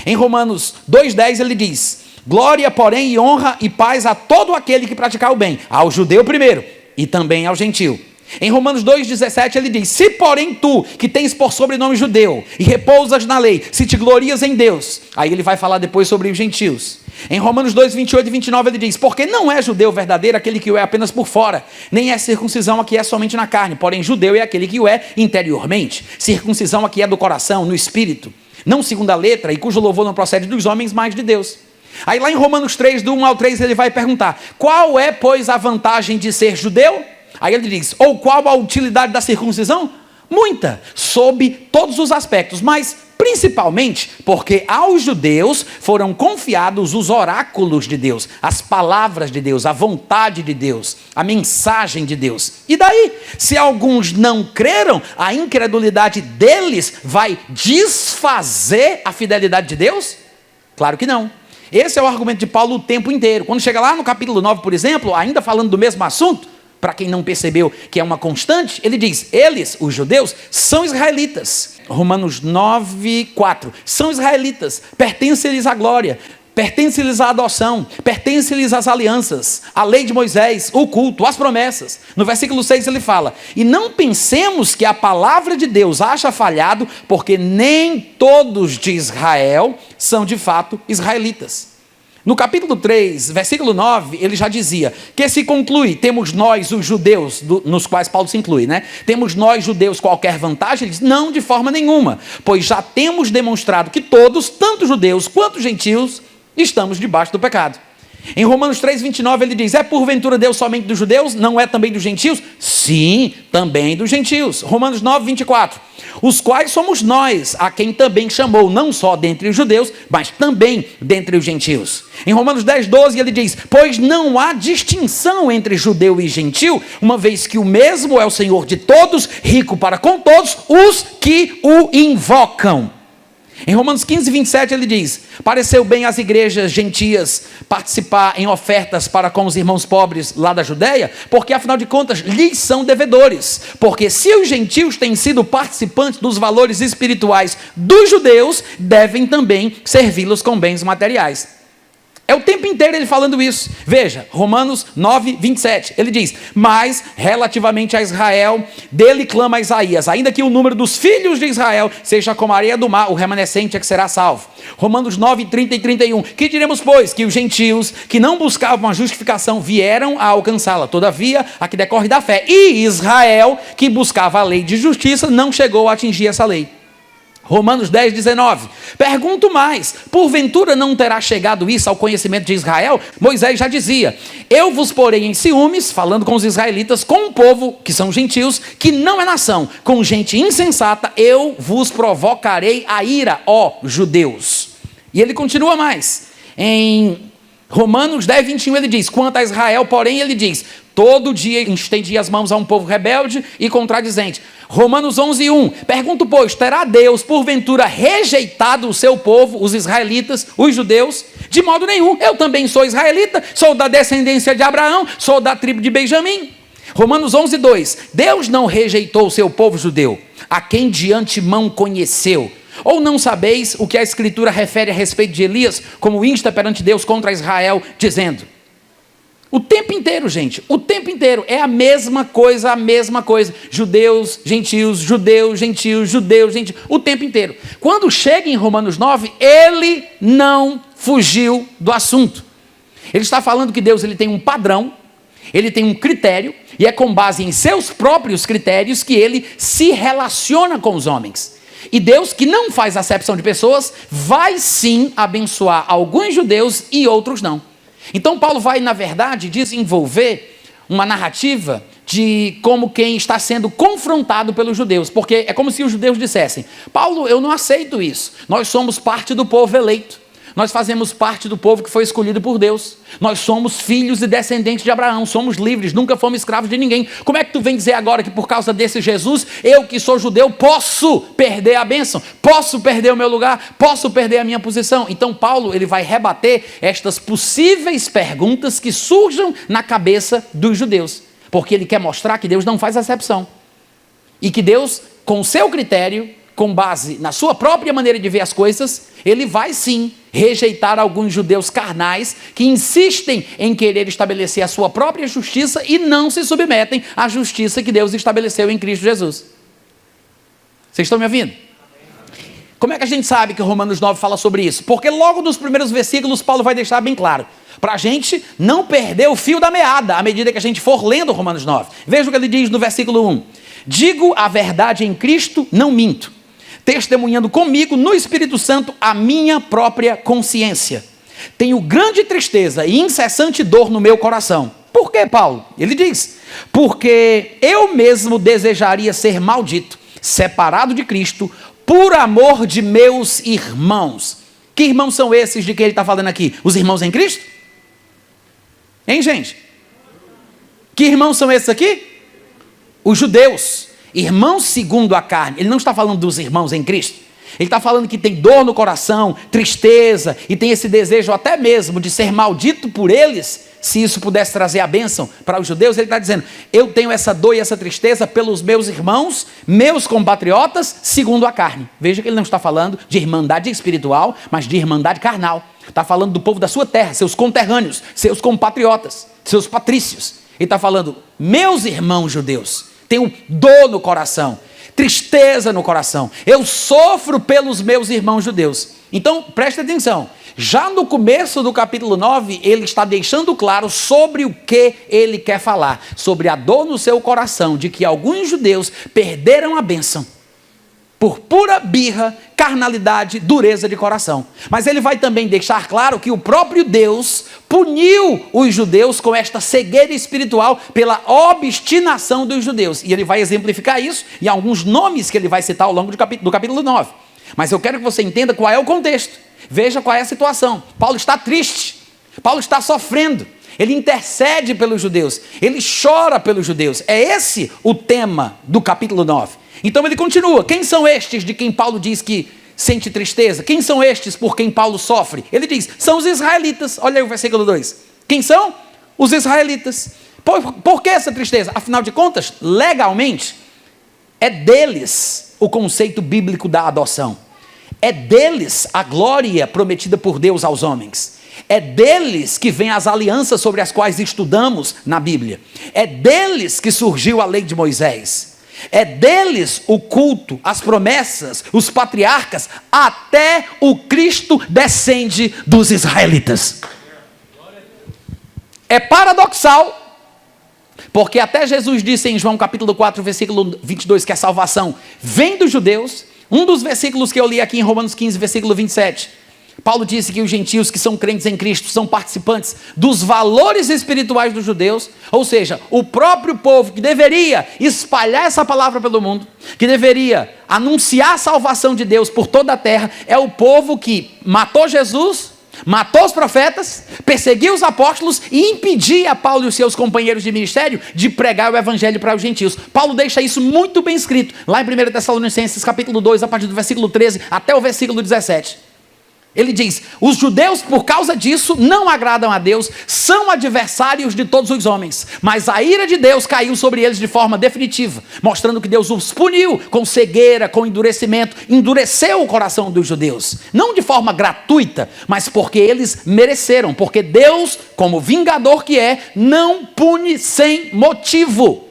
Em Romanos 2,10 ele diz: glória, porém, e honra e paz a todo aquele que praticar o bem, ao judeu primeiro e também ao gentio. Em Romanos 2,17 ele diz: se porém tu, que tens por sobrenome judeu, e repousas na lei, se te glorias em Deus. Aí ele vai falar depois sobre os gentios. Em Romanos 2,28 e 29 ele diz: porque não é judeu verdadeiro aquele que o é apenas por fora, nem é circuncisão a que é somente na carne, porém judeu é aquele que o é interiormente. Circuncisão a que é do coração, no espírito, não segundo a letra, e cujo louvor não procede dos homens, mas de Deus. Aí lá em Romanos 3, do 1 ao 3, ele vai perguntar: qual é, pois, a vantagem de ser judeu? Aí ele diz: ou qual a utilidade da circuncisão? Muita, sob todos os aspectos, mas principalmente porque aos judeus foram confiados os oráculos de Deus, as palavras de Deus, a vontade de Deus, a mensagem de Deus. E daí, se alguns não creram, a incredulidade deles vai desfazer a fidelidade de Deus? Claro que não. Esse é o argumento de Paulo o tempo inteiro. Quando chega lá no capítulo 9, por exemplo, ainda falando do mesmo assunto, para quem não percebeu que é uma constante, ele diz: eles, os judeus, são israelitas. Romanos 9, 4. São israelitas, pertence-lhes a glória, pertence-lhes a adoção, pertence-lhes as alianças, a lei de Moisés, o culto, as promessas. No versículo 6 ele fala: e não pensemos que a palavra de Deus haja falhado, porque nem todos de Israel são de fato israelitas. No capítulo 3, versículo 9, ele já dizia: que se conclui, temos nós, os judeus, nos quais Paulo se inclui, né? Temos nós, judeus, qualquer vantagem? Ele diz: não, de forma nenhuma, pois já temos demonstrado que todos, tanto judeus quanto gentios, estamos debaixo do pecado. Em Romanos 3, 29, ele diz: é porventura Deus somente dos judeus? Não é também dos gentios? Sim, também dos gentios. Romanos 9, 24. Os quais somos nós, a quem também chamou, não só dentre os judeus, mas também dentre os gentios. Em Romanos 10, 12, ele diz: pois não há distinção entre judeu e gentil, uma vez que o mesmo é o Senhor de todos, rico para com todos os que o invocam. Em Romanos 15, 27 ele diz: pareceu bem às igrejas gentias participar em ofertas para com os irmãos pobres lá da Judéia, porque afinal de contas lhes são devedores, porque se os gentios têm sido participantes dos valores espirituais dos judeus, devem também servi-los com bens materiais. É o tempo inteiro ele falando isso. Veja, Romanos 9, 27, ele diz: mas relativamente a Israel, dele clama Isaías, ainda que o número dos filhos de Israel seja como a areia do mar, o remanescente é que será salvo. Romanos 9, 30 e 31, que diremos, pois, que os gentios que não buscavam a justificação vieram a alcançá-la, todavia a que decorre da fé, e Israel, que buscava a lei de justiça, não chegou a atingir essa lei. Romanos 10, 19. Pergunto mais, porventura não terá chegado isso ao conhecimento de Israel? Moisés já dizia, eu vos porei em ciúmes, falando com os israelitas, com um povo, que são gentios, que não é nação, com gente insensata, eu vos provocarei a ira, ó judeus. E ele continua mais, em Romanos 10, 21 ele diz, quanto a Israel, porém, ele diz, todo dia estendia as mãos a um povo rebelde e contradizente. Romanos 11, 1, pergunto, pois, terá Deus, porventura, rejeitado o seu povo, os israelitas, os judeus? De modo nenhum, eu também sou israelita, sou da descendência de Abraão, sou da tribo de Benjamim. Romanos 11, 2, Deus não rejeitou o seu povo judeu, a quem de antemão conheceu. Ou não sabeis o que a Escritura refere a respeito de Elias, como insta perante Deus contra Israel, dizendo... O tempo inteiro, gente, o tempo inteiro é a mesma coisa, judeus, gentios, judeus, gentios, judeus, gentios, o tempo inteiro. Quando chega em Romanos 9, ele não fugiu do assunto. Ele está falando que Deus ele tem um padrão, ele tem um critério, e é com base em seus próprios critérios que ele se relaciona com os homens. E Deus, que não faz acepção de pessoas, vai sim abençoar alguns judeus e outros não. Então Paulo vai, na verdade, desenvolver uma narrativa de como quem está sendo confrontado pelos judeus, porque é como se os judeus dissessem, Paulo, eu não aceito isso, nós somos parte do povo eleito, nós fazemos parte do povo que foi escolhido por Deus, nós somos filhos e descendentes de Abraão, somos livres, nunca fomos escravos de ninguém, como é que tu vem dizer agora que por causa desse Jesus, eu que sou judeu, posso perder a bênção, posso perder o meu lugar, posso perder a minha posição? Então Paulo, ele vai rebater estas possíveis perguntas que surjam na cabeça dos judeus, porque ele quer mostrar que Deus não faz acepção, e que Deus, com o seu critério, com base na sua própria maneira de ver as coisas, ele vai sim rejeitar alguns judeus carnais que insistem em querer estabelecer a sua própria justiça e não se submetem à justiça que Deus estabeleceu em Cristo Jesus. Vocês estão me ouvindo? Como é que a gente sabe que Romanos 9 fala sobre isso? Porque logo nos primeiros versículos Paulo vai deixar bem claro, para a gente não perder o fio da meada à medida que a gente for lendo Romanos 9. Veja o que ele diz no versículo 1. Digo a verdade em Cristo, não minto, testemunhando comigo no Espírito Santo a minha própria consciência. Tenho grande tristeza e incessante dor no meu coração. Por quê, Paulo? Ele diz, porque eu mesmo desejaria ser maldito, separado de Cristo, por amor de meus irmãos. Que irmãos são esses de que ele está falando aqui? Os irmãos em Cristo? Hein, gente? Que irmãos são esses aqui? Os judeus. Irmãos segundo a carne. Ele não está falando dos irmãos em Cristo. Ele está falando que tem dor no coração, tristeza, e tem esse desejo até mesmo de ser maldito por eles, se isso pudesse trazer a bênção para os judeus. Ele está dizendo, eu tenho essa dor e essa tristeza pelos meus irmãos, meus compatriotas, segundo a carne. Veja que ele não está falando de irmandade espiritual, mas de irmandade carnal. Está falando do povo da sua terra, seus conterrâneos, seus compatriotas, seus patrícios. Ele está falando, meus irmãos judeus, tenho dor no coração, tristeza no coração, eu sofro pelos meus irmãos judeus. Então, preste atenção, já no começo do capítulo 9, ele está deixando claro sobre o que ele quer falar, sobre a dor no seu coração, de que alguns judeus perderam a bênção, por pura birra, carnalidade, dureza de coração. Mas ele vai também deixar claro que o próprio Deus puniu os judeus com esta cegueira espiritual pela obstinação dos judeus. E ele vai exemplificar isso em alguns nomes que ele vai citar ao longo do capítulo 9. Mas eu quero que você entenda qual é o contexto. Veja qual é a situação. Paulo está triste. Paulo está sofrendo. Ele intercede pelos judeus. Ele chora pelos judeus. É esse o tema do capítulo 9. Então ele continua. Quem são estes de quem Paulo diz que sente tristeza? Quem são estes por quem Paulo sofre? Ele diz, são os israelitas. Olha aí o versículo 2. Quem são? Os israelitas. Por que essa tristeza? Afinal de contas, legalmente, é deles o conceito bíblico da adoção. É deles a glória prometida por Deus aos homens. É deles que vem as alianças sobre as quais estudamos na Bíblia. É deles que surgiu a lei de Moisés. É deles o culto, as promessas, os patriarcas, até o Cristo descende dos israelitas. É paradoxal, porque até Jesus disse em João capítulo 4, versículo 22, que a salvação vem dos judeus, Um dos versículos que eu li aqui em Romanos 15, versículo 27, Paulo disse que os gentios que são crentes em Cristo são participantes dos valores espirituais dos judeus, ou seja, o próprio povo que deveria espalhar essa palavra pelo mundo, que deveria anunciar a salvação de Deus por toda a terra, é o povo que matou Jesus, matou os profetas, perseguiu os apóstolos e impedia Paulo e os seus companheiros de ministério de pregar o evangelho para os gentios. Paulo deixa isso muito bem escrito, lá em 1 Tessalonicenses capítulo 2, a partir do versículo 13 até o versículo 17. Ele diz, os judeus por causa disso não agradam a Deus, são adversários de todos os homens, mas a ira de Deus caiu sobre eles de forma definitiva, mostrando que Deus os puniu com cegueira, com endurecimento, endureceu o coração dos judeus, não de forma gratuita, mas porque eles mereceram, porque Deus, como vingador que é, não pune sem motivo,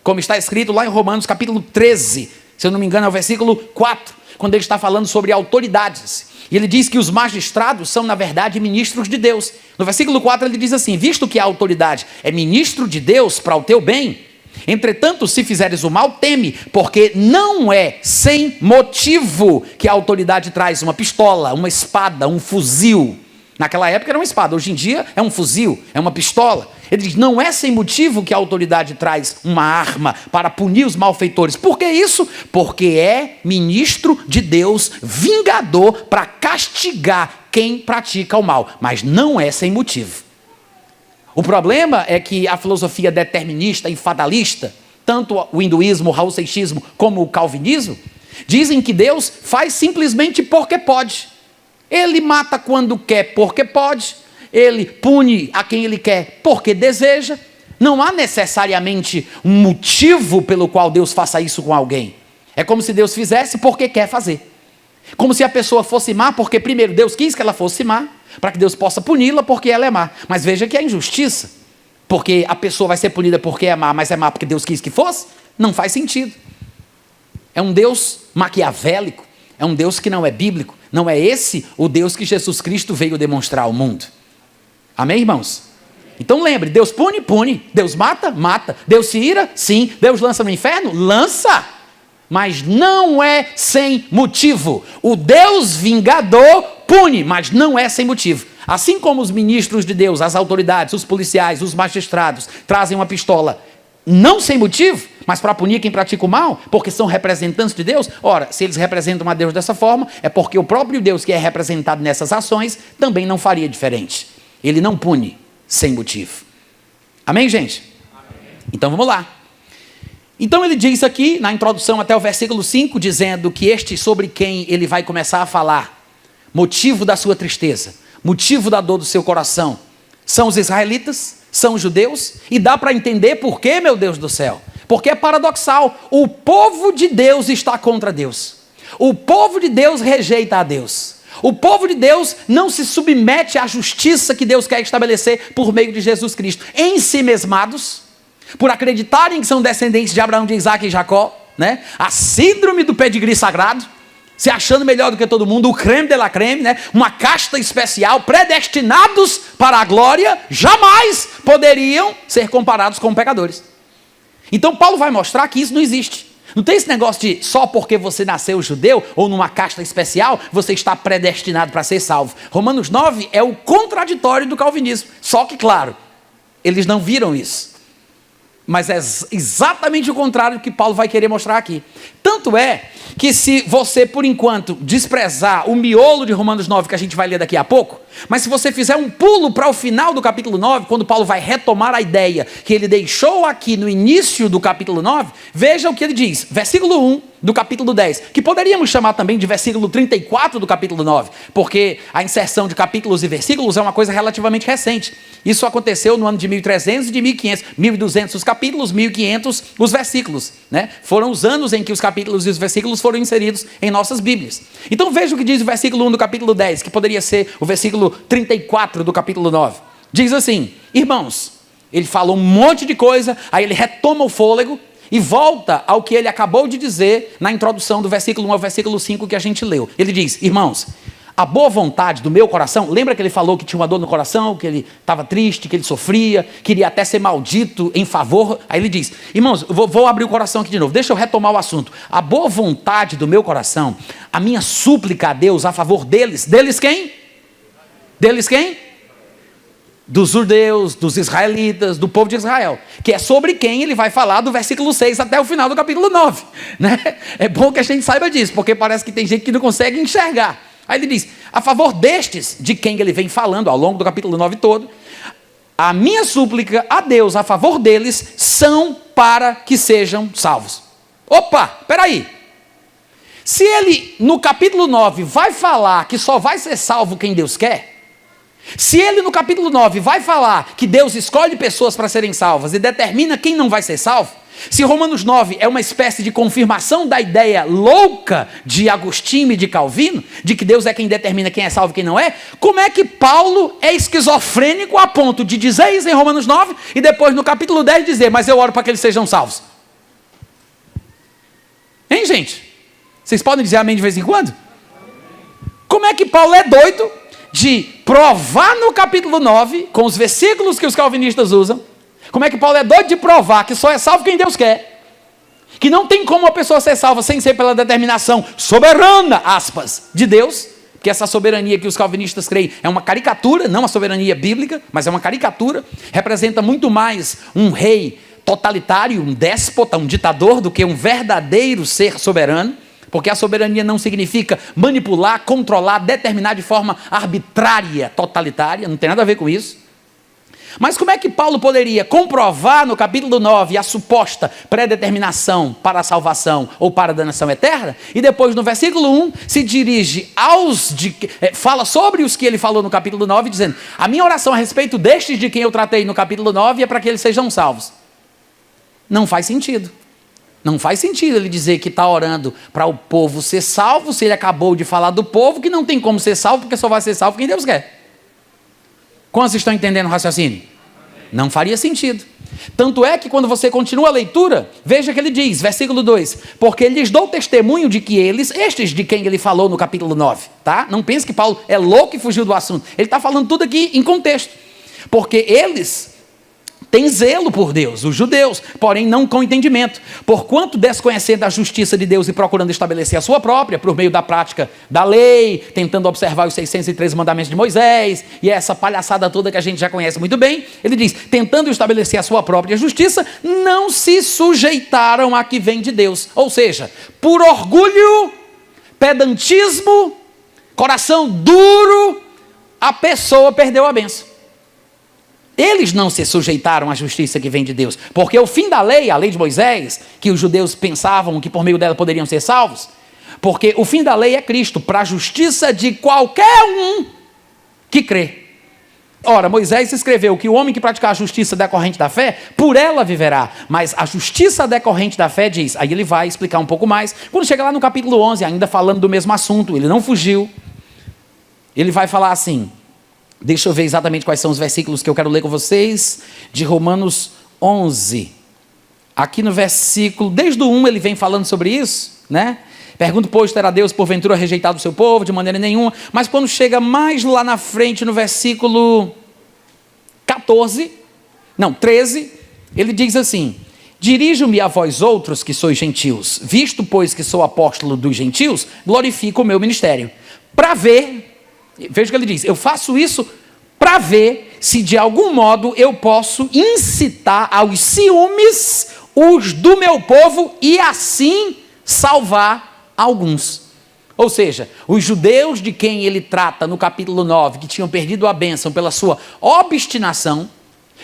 como está escrito lá em Romanos capítulo 13, se eu não me engano é o versículo 4, quando ele está falando sobre autoridades. E ele diz que os magistrados são, na verdade, ministros de Deus. No versículo 4 ele diz assim, visto que a autoridade é ministro de Deus para o teu bem, entretanto, se fizeres o mal, teme, porque não é sem motivo que a autoridade traz uma pistola, uma espada, um fuzil. Naquela época era uma espada, hoje em dia é um fuzil, é uma pistola. Ele diz, não é sem motivo que a autoridade traz uma arma para punir os malfeitores. Por que isso? Porque é ministro de Deus, vingador para castigar quem pratica o mal. Mas não é sem motivo. O problema é que a filosofia determinista e fatalista, tanto o hinduísmo, o raul-seixismo, como o calvinismo, dizem que Deus faz simplesmente porque pode. Ele mata quando quer porque pode, ele pune a quem ele quer porque deseja. Não há necessariamente um motivo pelo qual Deus faça isso com alguém. É como se Deus fizesse porque quer fazer. Como se a pessoa fosse má porque primeiro Deus quis que ela fosse má, para que Deus possa puni-la porque ela é má. Mas veja que é injustiça, porque a pessoa vai ser punida porque é má, mas é má porque Deus quis que fosse? Não faz sentido. É um Deus maquiavélico, é um Deus que não é bíblico. Não é esse o Deus que Jesus Cristo veio demonstrar ao mundo. Amém, irmãos? Então lembre, Deus pune, pune. Deus mata, mata. Deus se ira, sim. Deus lança no inferno, lança. Mas não é sem motivo. O Deus vingador pune, mas não é sem motivo. Assim como os ministros de Deus, as autoridades, os policiais, os magistrados, trazem uma pistola não sem motivo, mas para punir quem pratica o mal, porque são representantes de Deus. Ora, se eles representam a Deus dessa forma, é porque o próprio Deus que é representado nessas ações também não faria diferente. Ele não pune sem motivo. Amém, gente? Amém. Então vamos lá. Então ele diz aqui, na introdução até o versículo 5, dizendo que este sobre quem ele vai começar a falar, motivo da sua tristeza, motivo da dor do seu coração, são os israelitas, são os judeus, e dá para entender por quê, meu Deus do céu. Porque é paradoxal, o povo de Deus está contra Deus. O povo de Deus rejeita a Deus. O povo de Deus não se submete à justiça que Deus quer estabelecer por meio de Jesus Cristo. Em si mesmados, por acreditarem que são descendentes de Abraão, de Isaac e Jacó, né? A síndrome do pedigree sagrado, se achando melhor do que todo mundo, o creme de la creme, né? Uma casta especial, predestinados para a glória, jamais poderiam ser comparados com pecadores. Então Paulo vai mostrar que isso não existe. Não tem esse negócio de só porque você nasceu judeu ou numa casta especial, você está predestinado para ser salvo. Romanos 9 é o contraditório do calvinismo. Só que, claro, eles não viram isso. Mas é exatamente o contrário do que Paulo vai querer mostrar aqui. Tanto é que se você, por enquanto, desprezar o miolo de Romanos 9, que a gente vai ler daqui a pouco, mas se você fizer um pulo para o final do capítulo 9, quando Paulo vai retomar a ideia que ele deixou aqui no início do capítulo 9, veja o que ele diz, versículo 1 do capítulo 10, que poderíamos chamar também de versículo 34 do capítulo 9, porque a inserção de capítulos e versículos é uma coisa relativamente recente. Isso aconteceu no ano de 1300 e de 1500, 1200 os capítulos, 1500 os versículos, né? Foram os anos em que os capítulos e os versículos foram inseridos em nossas Bíblias. Então veja o que diz o versículo 1 do capítulo 10, que poderia ser o versículo 34 do capítulo 9. Diz assim, irmãos, ele falou um monte de coisa, aí ele retoma o fôlego e volta ao que ele acabou de dizer na introdução do versículo 1 ao versículo 5 que a gente leu. Ele diz, irmãos, a boa vontade do meu coração. Lembra que ele falou que tinha uma dor no coração, que ele estava triste, que ele sofria, queria até ser maldito em favor. Aí ele diz, irmãos, vou abrir o coração aqui de novo, deixa eu retomar o assunto. A boa vontade do meu coração, a minha súplica a Deus a favor deles. Deles quem? Deles quem? Dos judeus, dos israelitas, do povo de Israel, que é sobre quem ele vai falar do versículo 6 até o final do capítulo 9, né? É bom que a gente saiba disso, porque parece que tem gente que não consegue enxergar. Aí ele diz, a favor destes, de quem ele vem falando ao longo do capítulo 9 todo, a minha súplica a Deus a favor deles são para que sejam salvos. Opa, peraí. Se ele no capítulo 9 vai falar que só vai ser salvo quem Deus quer, se ele no capítulo 9 vai falar que Deus escolhe pessoas para serem salvas e determina quem não vai ser salvo, se Romanos 9 é uma espécie de confirmação da ideia louca de Agostinho e de Calvino, de que Deus é quem determina quem é salvo e quem não é, como é que Paulo é esquizofrênico a ponto de dizer isso em Romanos 9 e depois no capítulo 10 dizer, mas eu oro para que eles sejam salvos? Hein, gente? Vocês podem dizer amém de vez em quando? Como é que Paulo é doido de provar no capítulo 9, com os versículos que os calvinistas usam, como é que Paulo é doido de provar que só é salvo quem Deus quer, que não tem como uma pessoa ser salva sem ser pela determinação soberana, aspas, de Deus, que essa soberania que os calvinistas creem é uma caricatura, não uma soberania bíblica, mas é uma caricatura, representa muito mais um rei totalitário, um déspota, um ditador, do que um verdadeiro ser soberano. Porque a soberania não significa manipular, controlar, determinar de forma arbitrária, totalitária, não tem nada a ver com isso. Mas como é que Paulo poderia comprovar no capítulo 9 a suposta predeterminação para a salvação ou para a danação eterna? E depois no versículo 1 se dirige fala sobre os que ele falou no capítulo 9, dizendo, a minha oração a respeito destes de quem eu tratei no capítulo 9 é para que eles sejam salvos. Não faz sentido. Não faz sentido ele dizer que está orando para o povo ser salvo, se ele acabou de falar do povo que não tem como ser salvo, porque só vai ser salvo quem Deus quer. Quantos estão entendendo o raciocínio? Não faria sentido. Tanto é que quando você continua a leitura, veja que ele diz, versículo 2, porque lhes dou testemunho de que eles, estes de quem ele falou no capítulo 9, tá? Não pense que Paulo é louco e fugiu do assunto. Ele está falando tudo aqui em contexto. Porque eles tem zelo por Deus, os judeus, porém não com entendimento, porquanto desconhecendo a justiça de Deus e procurando estabelecer a sua própria, por meio da prática da lei, tentando observar os 613 mandamentos de Moisés, e essa palhaçada toda que a gente já conhece muito bem, ele diz, tentando estabelecer a sua própria justiça, não se sujeitaram a que vem de Deus, ou seja, por orgulho, pedantismo, coração duro, a pessoa perdeu a bênção. Eles não se sujeitaram à justiça que vem de Deus, porque o fim da lei, a lei de Moisés, que os judeus pensavam que por meio dela poderiam ser salvos, porque o fim da lei é Cristo, para a justiça de qualquer um que crê. Ora, Moisés escreveu que o homem que praticar a justiça decorrente da fé, por ela viverá, mas a justiça decorrente da fé diz, aí ele vai explicar um pouco mais, quando chega lá no capítulo 11, ainda falando do mesmo assunto, ele não fugiu, ele vai falar assim, deixa eu ver exatamente quais são os versículos que eu quero ler com vocês, de Romanos 11. Aqui no versículo, desde o 1 ele vem falando sobre isso, né? Pergunto, pois, terá Deus porventura rejeitado o seu povo? De maneira nenhuma. Mas quando chega mais lá na frente, no versículo 13, ele diz assim, dirijo-me a vós outros que sois gentios, visto, pois, que sou apóstolo dos gentios, glorifico o meu ministério, para ver... Veja o que ele diz, eu faço isso para ver se de algum modo eu posso incitar aos ciúmes os do meu povo e assim salvar alguns. Ou seja, os judeus de quem ele trata no capítulo 9, que tinham perdido a bênção pela sua obstinação,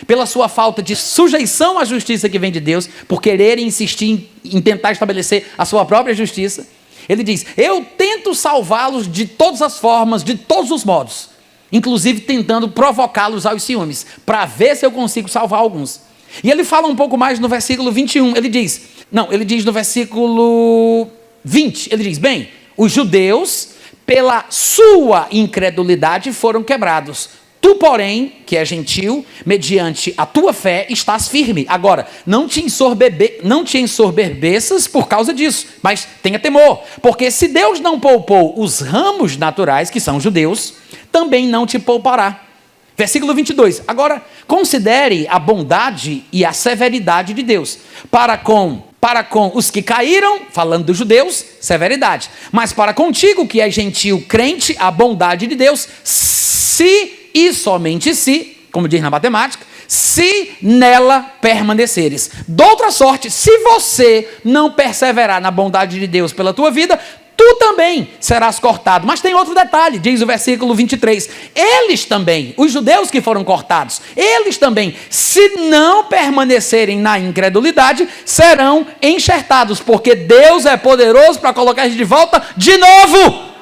pela sua falta de sujeição à justiça que vem de Deus, por quererem insistir em tentar estabelecer a sua própria justiça, ele diz, eu tento salvá-los de todas as formas, de todos os modos, inclusive tentando provocá-los aos ciúmes, para ver se eu consigo salvar alguns. E ele fala um pouco mais no versículo 21, ele diz no versículo 20, ele diz, bem, os judeus, pela sua incredulidade, foram quebrados. Tu, porém, que é gentil, mediante a tua fé, estás firme. Agora, não te ensoberbeças por causa disso, mas tenha temor. Porque se Deus não poupou os ramos naturais, que são judeus, também não te poupará. Versículo 22. Agora, considere a bondade e a severidade de Deus. Para com os que caíram, falando dos judeus, severidade. Mas para contigo, que é gentil, crente, a bondade de Deus, se e somente se, como diz na matemática, se nela permaneceres. Doutra sorte, se você não perseverar na bondade de Deus pela tua vida, tu também serás cortado. Mas tem outro detalhe, diz o versículo 23. Eles também, os judeus que foram cortados, eles também, se não permanecerem na incredulidade, serão enxertados, porque Deus é poderoso para colocar eles de volta de novo.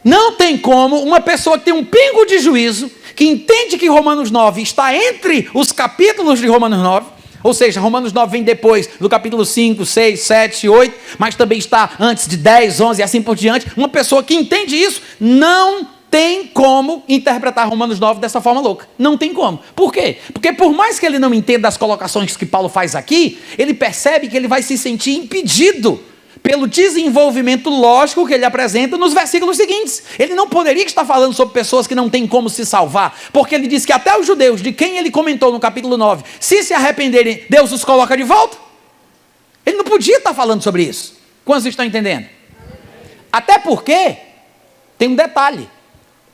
Não tem como uma pessoa que tem um pingo de juízo, que entende que Romanos 9 está entre os capítulos de Romanos 9, ou seja, Romanos 9 vem depois do capítulo 5, 6, 7, 8, mas também está antes de 10, 11 e assim por diante. Uma pessoa que entende isso não tem como interpretar Romanos 9 dessa forma louca. Não tem como. Por quê? Porque por mais que ele não entenda as colocações que Paulo faz aqui, ele percebe que ele vai se sentir impedido pelo desenvolvimento lógico que ele apresenta nos versículos seguintes. Ele não poderia estar falando sobre pessoas que não têm como se salvar, porque ele diz que até os judeus, de quem ele comentou no capítulo 9, se arrependerem, Deus os coloca de volta. Ele não podia estar falando sobre isso. Quantos estão entendendo? Até porque, tem um detalhe,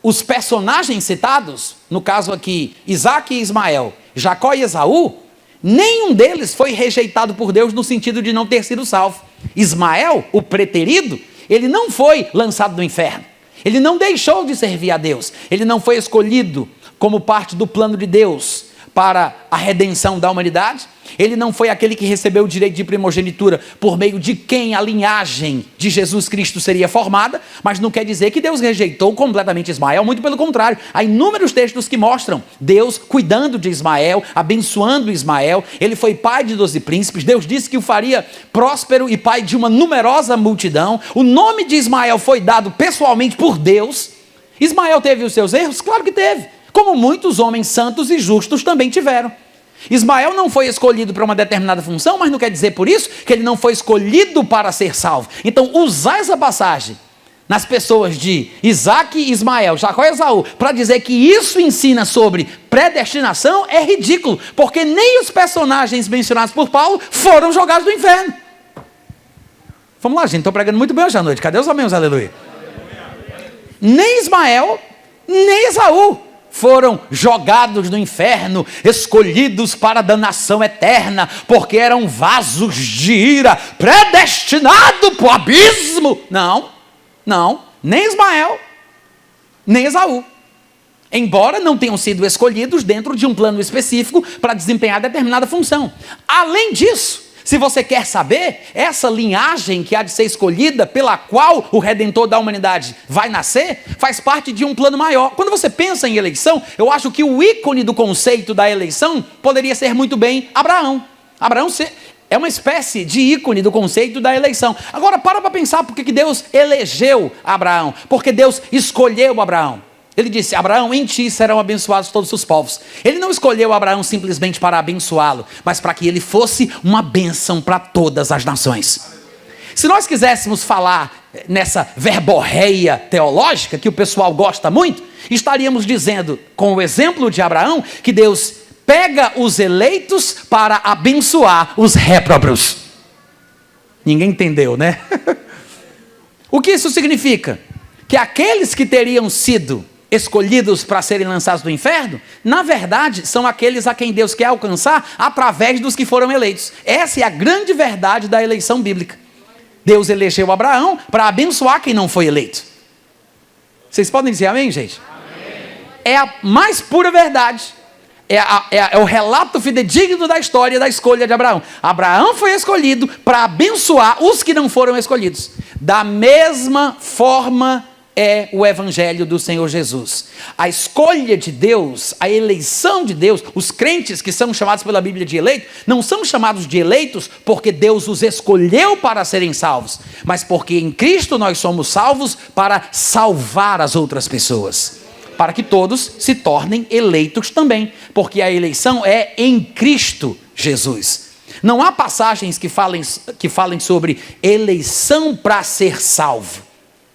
os personagens citados, no caso aqui, Isaac e Ismael, Jacó e Esaú, nenhum deles foi rejeitado por Deus no sentido de não ter sido salvo. Ismael, o preterido, ele não foi lançado no inferno. Ele não deixou de servir a Deus. Ele não foi escolhido como parte do plano de Deus para a redenção da humanidade. Ele não foi aquele que recebeu o direito de primogenitura por meio de quem a linhagem de Jesus Cristo seria formada, mas não quer dizer que Deus rejeitou completamente Ismael, muito pelo contrário. Há inúmeros textos que mostram Deus cuidando de Ismael, abençoando Ismael. Ele foi pai de 12 príncipes, Deus disse que o faria próspero e pai de uma numerosa multidão. O nome de Ismael foi dado pessoalmente por Deus. Ismael teve os seus erros? Claro que teve, como muitos homens santos e justos também tiveram. Ismael não foi escolhido para uma determinada função, mas não quer dizer por isso que ele não foi escolhido para ser salvo. Então, usar essa passagem nas pessoas de Isaac e Ismael, Jacó e Esaú, para dizer que isso ensina sobre predestinação é ridículo, porque nem os personagens mencionados por Paulo foram jogados no inferno. Vamos lá, gente, estou pregando muito bem hoje à noite. Cadê os amigos? Aleluia. Nem Ismael, nem Esaú foram jogados no inferno, escolhidos para a danação eterna, porque eram vasos de ira, predestinados para o abismo. Não, nem Ismael, nem Esaú. Embora não tenham sido escolhidos dentro de um plano específico para desempenhar determinada função. Além disso, se você quer saber, essa linhagem que há de ser escolhida, pela qual o Redentor da humanidade vai nascer, faz parte de um plano maior. Quando você pensa em eleição, eu acho que o ícone do conceito da eleição poderia ser muito bem Abraão. Abraão é uma espécie de ícone do conceito da eleição. Agora, para pensar por que Deus elegeu Abraão, porque Deus escolheu Abraão. Ele disse: Abraão, em ti serão abençoados todos os povos. Ele não escolheu Abraão simplesmente para abençoá-lo, mas para que ele fosse uma bênção para todas as nações. Se nós quiséssemos falar nessa verborreia teológica, que o pessoal gosta muito, estaríamos dizendo, com o exemplo de Abraão, que Deus pega os eleitos para abençoar os réprobos. Ninguém entendeu, né? O que isso significa? Que aqueles que teriam sido escolhidos para serem lançados no inferno, na verdade, são aqueles a quem Deus quer alcançar através dos que foram eleitos. Essa é a grande verdade da eleição bíblica. Deus elegeu Abraão para abençoar quem não foi eleito. Vocês podem dizer amém, gente? Amém. É a mais pura verdade. É o relato fidedigno da história da escolha de Abraão. Abraão foi escolhido para abençoar os que não foram escolhidos. Da mesma forma é o evangelho do Senhor Jesus. A escolha de Deus, a eleição de Deus, os crentes que são chamados pela Bíblia de eleitos, não são chamados de eleitos porque Deus os escolheu para serem salvos, mas porque em Cristo nós somos salvos para salvar as outras pessoas, para que todos se tornem eleitos também, porque a eleição é em Cristo Jesus. Não há passagens que falem sobre eleição para ser salvo.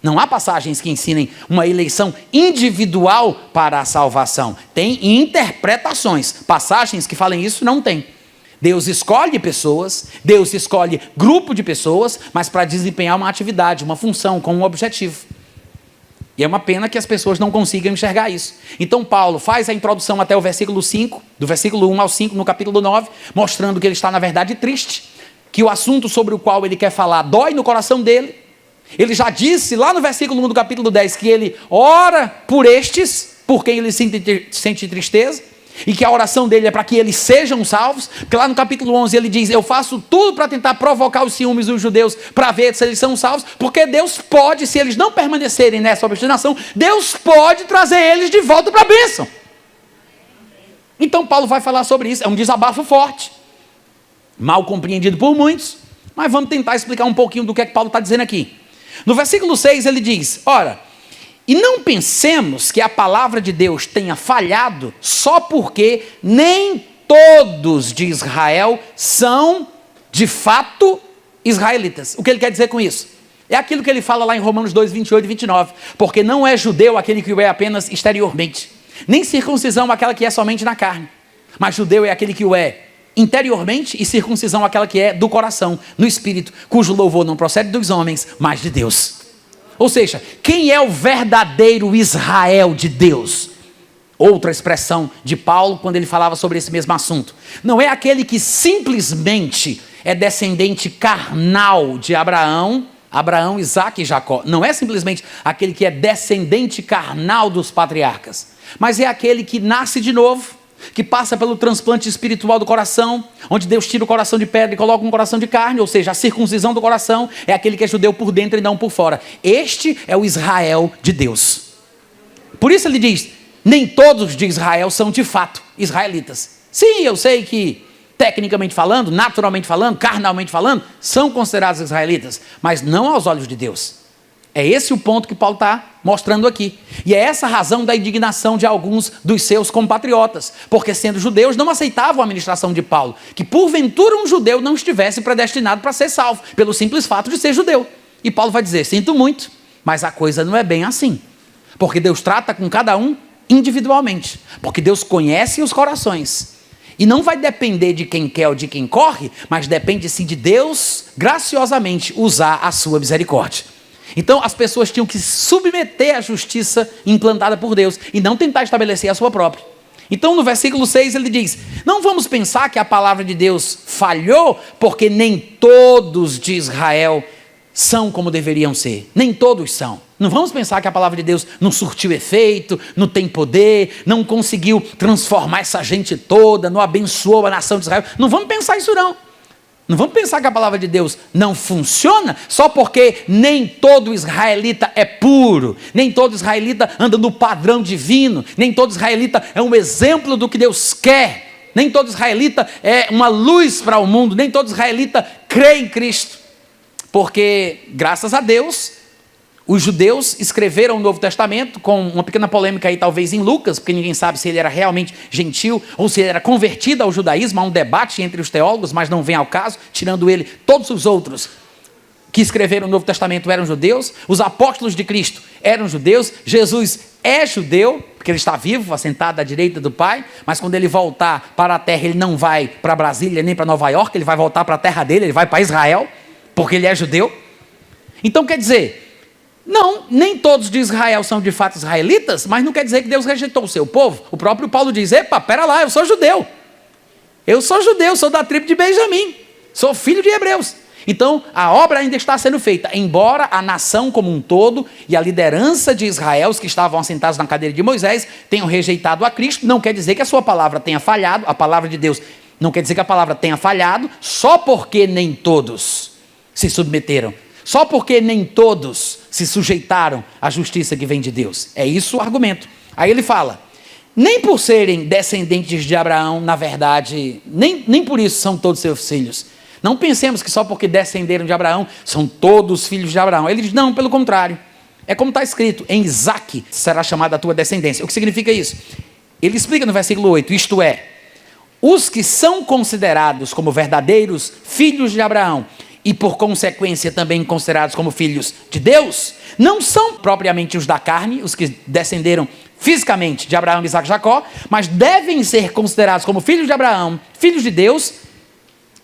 Não há passagens que ensinem uma eleição individual para a salvação. Tem interpretações. Passagens que falem isso não tem. Deus escolhe pessoas, Deus escolhe grupo de pessoas, mas para desempenhar uma atividade, uma função, com um objetivo. E é uma pena que as pessoas não consigam enxergar isso. Então Paulo faz a introdução até o versículo 5, do versículo 1 ao 5, no capítulo 9, mostrando que ele está, na verdade, triste, que o assunto sobre o qual ele quer falar dói no coração dele. Ele já disse lá no versículo 1 do capítulo 10 que ele ora por estes, por quem ele sente tristeza, e que a oração dele é para que eles sejam salvos, porque lá no capítulo 11 ele diz: eu faço tudo para tentar provocar os ciúmes dos judeus, para ver se eles são salvos, porque Deus pode, se eles não permanecerem nessa obstinação, Deus pode trazer eles de volta para a bênção. Então Paulo vai falar sobre isso, é um desabafo forte, mal compreendido por muitos, mas vamos tentar explicar um pouquinho do que é que Paulo está dizendo aqui. No versículo 6 ele diz: ora, e não pensemos que a palavra de Deus tenha falhado só porque nem todos de Israel são, de fato, israelitas. O que ele quer dizer com isso? É aquilo que ele fala lá em Romanos 2, 28 e 29. Porque não é judeu aquele que o é apenas exteriormente, nem circuncisão aquela que é somente na carne. Mas judeu é aquele que o é interiormente, e circuncisão aquela que é do coração, no espírito, cujo louvor não procede dos homens, mas de Deus. Ou seja, quem é o verdadeiro Israel de Deus? Outra expressão de Paulo quando ele falava sobre esse mesmo assunto. Não é aquele que simplesmente é descendente carnal de Abraão, Isaac e Jacó. Não é simplesmente aquele que é descendente carnal dos patriarcas, mas é aquele que nasce de novo, que passa pelo transplante espiritual do coração, onde Deus tira o coração de pedra e coloca um coração de carne, ou seja, a circuncisão do coração é aquele que é judeu por dentro e não por fora. Este é o Israel de Deus. Por isso ele diz: nem todos de Israel são de fato israelitas. Sim, eu sei que tecnicamente falando, naturalmente falando, carnalmente falando, são considerados israelitas, mas não aos olhos de Deus. É esse o ponto que Paulo está mostrando aqui. E é essa a razão da indignação de alguns dos seus compatriotas, porque sendo judeus não aceitavam a ministração de Paulo, que porventura um judeu não estivesse predestinado para ser salvo, pelo simples fato de ser judeu. E Paulo vai dizer: sinto muito, mas a coisa não é bem assim, porque Deus trata com cada um individualmente, porque Deus conhece os corações, e não vai depender de quem quer ou de quem corre, mas depende sim de Deus graciosamente usar a sua misericórdia. Então as pessoas tinham que se submeter à justiça implantada por Deus e não tentar estabelecer a sua própria. Então no versículo 6 ele diz: não vamos pensar que a palavra de Deus falhou porque nem todos de Israel são como deveriam ser. Nem todos são. Não vamos pensar que a palavra de Deus não surtiu efeito, não tem poder, não conseguiu transformar essa gente toda, não abençoou a nação de Israel. Não vamos pensar isso não. Não vamos pensar que a palavra de Deus não funciona só porque nem todo israelita é puro, nem todo israelita anda no padrão divino, nem todo israelita é um exemplo do que Deus quer, nem todo israelita é uma luz para o mundo, nem todo israelita crê em Cristo. Porque, graças a Deus, os judeus escreveram o Novo Testamento, com uma pequena polêmica aí talvez em Lucas, porque ninguém sabe se ele era realmente gentil ou se ele era convertido ao judaísmo. Há um debate entre os teólogos, mas não vem ao caso, tirando ele, todos os outros que escreveram o Novo Testamento eram judeus, os apóstolos de Cristo eram judeus, Jesus é judeu, porque ele está vivo, assentado à direita do Pai, mas quando ele voltar para a terra, ele não vai para Brasília nem para Nova York, ele vai voltar para a terra dele, ele vai para Israel, porque ele é judeu. Então quer dizer, não, nem todos de Israel são de fato israelitas, mas não quer dizer que Deus rejeitou o seu povo. O próprio Paulo diz: epa, pera lá, eu sou judeu, sou da tribo de Benjamim, sou filho de hebreus. Então a obra ainda está sendo feita, embora a nação como um todo e a liderança de Israel, os que estavam assentados na cadeira de Moisés, tenham rejeitado a Cristo. Não quer dizer que a sua palavra tenha falhado, a palavra de Deus não quer dizer que a palavra tenha falhado, só porque nem todos se submeteram, só porque nem todos se sujeitaram à justiça que vem de Deus. É isso o argumento. Aí ele fala, nem por serem descendentes de Abraão, na verdade, nem por isso são todos seus filhos. Não pensemos que só porque descenderam de Abraão, são todos filhos de Abraão. Ele diz, não, pelo contrário. É como está escrito, em Isaque será chamada a tua descendência. O que significa isso? Ele explica no versículo 8, isto é, os que são considerados como verdadeiros filhos de Abraão, e por consequência também considerados como filhos de Deus, não são propriamente os da carne, os que descenderam fisicamente de Abraão, Isaque e Jacó, mas devem ser considerados como filhos de Abraão, filhos de Deus,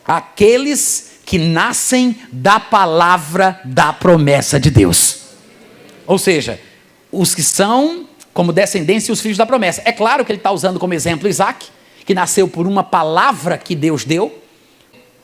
aqueles que nascem da palavra da promessa de Deus. Ou seja, os que são como descendência os filhos da promessa. É claro que ele está usando como exemplo Isaque, que nasceu por uma palavra que Deus deu,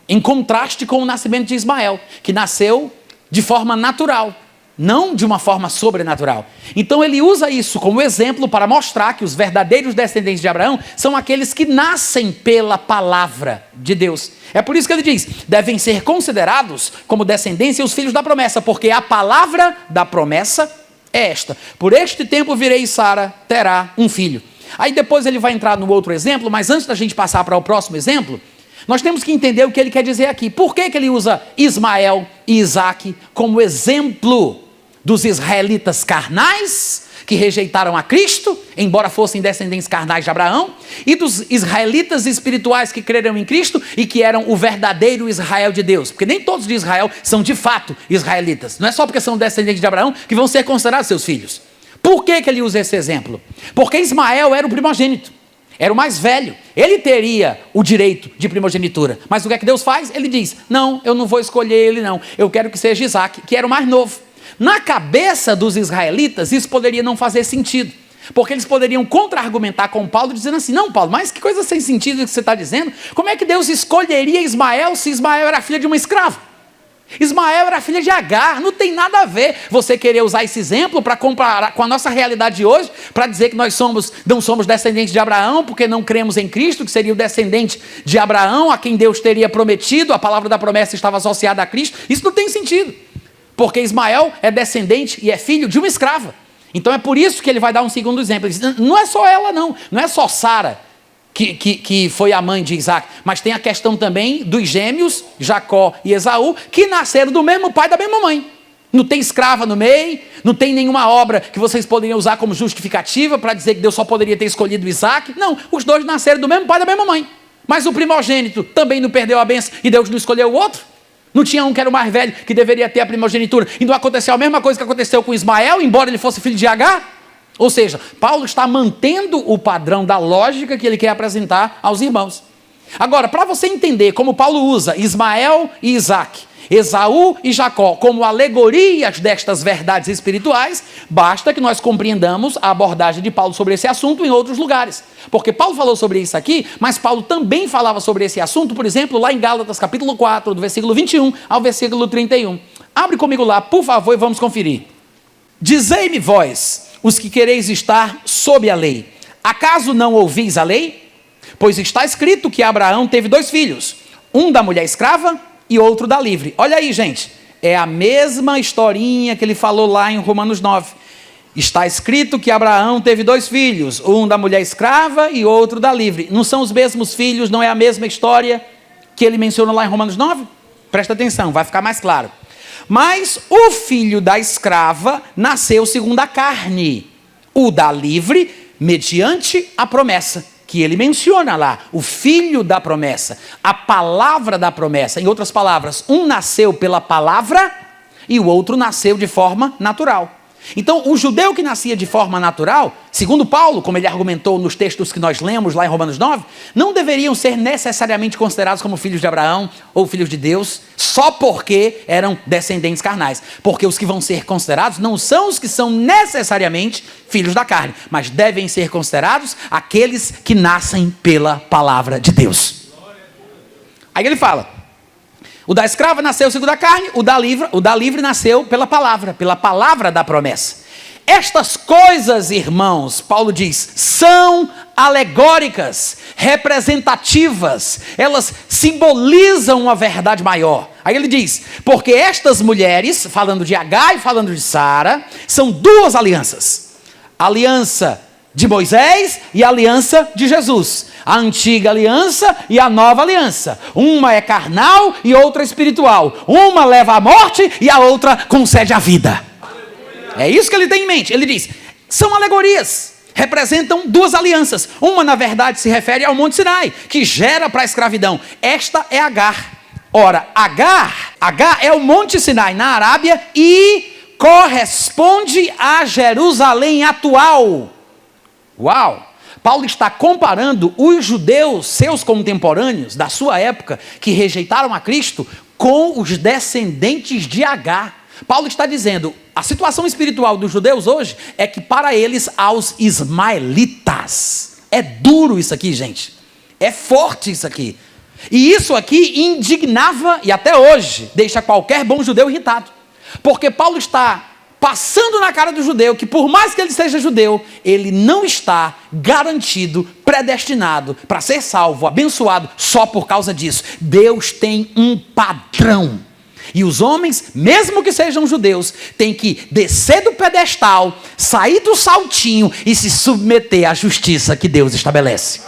em contraste com o nascimento de Ismael, que nasceu de forma natural, não de uma forma sobrenatural. Então ele usa isso como exemplo para mostrar que os verdadeiros descendentes de Abraão são aqueles que nascem pela palavra de Deus. É por isso que ele diz, devem ser considerados como descendência os filhos da promessa, porque a palavra da promessa é esta, por este tempo virei e Sara terá um filho. Aí depois ele vai entrar no outro exemplo, mas antes da gente passar para o próximo exemplo, nós temos que entender o que ele quer dizer aqui. Por que ele usa Ismael e Isaque como exemplo dos israelitas carnais, que rejeitaram a Cristo, embora fossem descendentes carnais de Abraão, e dos israelitas espirituais que creram em Cristo e que eram o verdadeiro Israel de Deus? Porque nem todos de Israel são de fato israelitas. Não é só porque são descendentes de Abraão que vão ser considerados seus filhos. Por que ele usa esse exemplo? Porque Ismael era o primogênito, era o mais velho, ele teria o direito de primogenitura, mas o que é que Deus faz? Ele diz, não, eu não vou escolher ele não, eu quero que seja Isaque, que era o mais novo. Na cabeça dos israelitas isso poderia não fazer sentido, porque eles poderiam contra-argumentar com Paulo dizendo assim, não Paulo, mas que coisa sem sentido que você está dizendo, como é que Deus escolheria Ismael se Ismael era filho de uma escrava? Ismael era filha de Agar, não tem nada a ver você querer usar esse exemplo para comparar com a nossa realidade de hoje, para dizer que nós não somos descendentes de Abraão, porque não cremos em Cristo, que seria o descendente de Abraão, a quem Deus teria prometido, a palavra da promessa estava associada a Cristo. Isso não tem sentido, porque Ismael é descendente e é filho de uma escrava. Então é por isso que ele vai dar um segundo exemplo. Ele diz, não é só ela não é só Sara, que foi a mãe de Isaque, mas tem a questão também dos gêmeos, Jacó e Esaú, que nasceram do mesmo pai e da mesma mãe. Não tem escrava no meio, não tem nenhuma obra que vocês poderiam usar como justificativa para dizer que Deus só poderia ter escolhido Isaque. Não, os dois nasceram do mesmo pai e da mesma mãe. Mas o primogênito também não perdeu a bênção e Deus não escolheu o outro? Não tinha um que era o mais velho, que deveria ter a primogenitura, e não aconteceu a mesma coisa que aconteceu com Ismael, embora ele fosse filho de Agar? Ou seja, Paulo está mantendo o padrão da lógica que ele quer apresentar aos irmãos. Agora, para você entender como Paulo usa Ismael e Isaque, Esaú e Jacó como alegorias destas verdades espirituais, basta que nós compreendamos a abordagem de Paulo sobre esse assunto em outros lugares. Porque Paulo falou sobre isso aqui, mas Paulo também falava sobre esse assunto, por exemplo, lá em Gálatas capítulo 4, do versículo 21 ao versículo 31. Abre comigo lá, por favor, e vamos conferir. Dizei-me vós, os que quereis estar sob a lei, acaso não ouvis a lei? Pois está escrito que Abraão teve 2 filhos, um da mulher escrava e outro da livre. Olha aí, gente, é a mesma historinha que ele falou lá em Romanos 9. Está escrito que Abraão teve 2 filhos, um da mulher escrava e outro da livre. Não são os mesmos filhos, não é a mesma história que ele menciona lá em Romanos 9? Presta atenção, vai ficar mais claro. Mas o filho da escrava nasceu segundo a carne, o da livre mediante a promessa, que ele menciona lá, o filho da promessa, a palavra da promessa. Em outras palavras, um nasceu pela palavra e o outro nasceu de forma natural. Então, o judeu que nascia de forma natural, segundo Paulo, como ele argumentou nos textos que nós lemos lá em Romanos 9, não deveriam ser necessariamente considerados como filhos de Abraão ou filhos de Deus, só porque eram descendentes carnais. Porque os que vão ser considerados não são os que são necessariamente filhos da carne, mas devem ser considerados aqueles que nascem pela palavra de Deus. Aí ele fala, o da escrava nasceu segundo a carne, o da livre nasceu pela palavra da promessa. Estas coisas, irmãos, Paulo diz, são alegóricas, representativas, elas simbolizam uma verdade maior. Aí ele diz, porque estas mulheres, falando de Agar e falando de Sara, são duas alianças. A aliança de Moisés e a aliança de Jesus. A antiga aliança e a nova aliança. Uma é carnal e outra espiritual. Uma leva à morte e a outra concede a vida. É isso que ele tem em mente. Ele diz, são alegorias, representam duas alianças. Uma, na verdade, se refere ao Monte Sinai, que gera para a escravidão. Esta é Agar. Ora, Agar é o Monte Sinai na Arábia e corresponde a Jerusalém atual. Uau! Paulo está comparando os judeus, seus contemporâneos, da sua época, que rejeitaram a Cristo, com os descendentes de Agar. Paulo está dizendo, a situação espiritual dos judeus hoje é que para eles há os ismaelitas. É duro isso aqui, gente. É forte isso aqui. E isso aqui indignava, e até hoje, deixa qualquer bom judeu irritado. Porque Paulo está passando na cara do judeu que por mais que ele seja judeu, ele não está garantido, predestinado para ser salvo, abençoado só por causa disso. Deus tem um padrão. E os homens, mesmo que sejam judeus, têm que descer do pedestal, sair do saltinho e se submeter à justiça que Deus estabelece.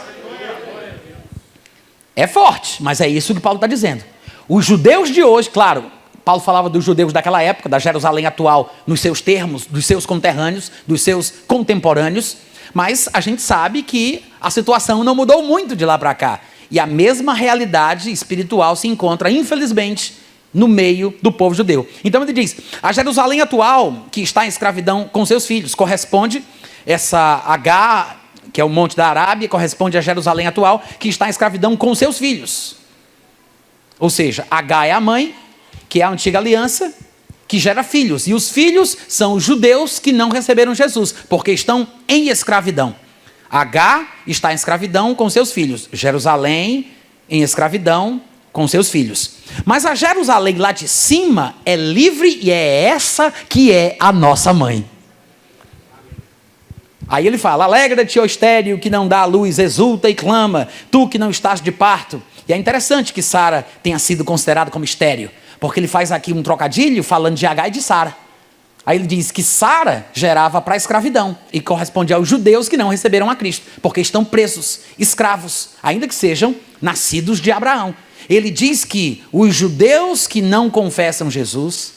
É forte, mas é isso que Paulo está dizendo. Os judeus de hoje, claro, Paulo falava dos judeus daquela época, da Jerusalém atual, nos seus termos, dos seus conterrâneos, dos seus contemporâneos, mas a gente sabe que a situação não mudou muito de lá para cá. E a mesma realidade espiritual se encontra, infelizmente, no meio do povo judeu. Então ele diz, a Jerusalém atual, que está em escravidão com seus filhos, corresponde, essa Agar, que é o monte da Arábia, corresponde a Jerusalém atual, que está em escravidão com seus filhos. Ou seja, Agar é a mãe, que é a antiga aliança, que gera filhos. E os filhos são os judeus que não receberam Jesus, porque estão em escravidão. Agar está em escravidão com seus filhos. Jerusalém em escravidão com seus filhos. Mas a Jerusalém lá de cima é livre e é essa que é a nossa mãe. Aí ele fala, alegra-te, ó estéril, que não dá à luz, exulta e clama, tu que não estás de parto. E é interessante que Sara tenha sido considerada como estéril, porque ele faz aqui um trocadilho falando de Agar e de Sara. Aí ele diz que Sara gerava para a escravidão e corresponde aos judeus que não receberam a Cristo, porque estão presos, escravos, ainda que sejam nascidos de Abraão. Ele diz que os judeus que não confessam Jesus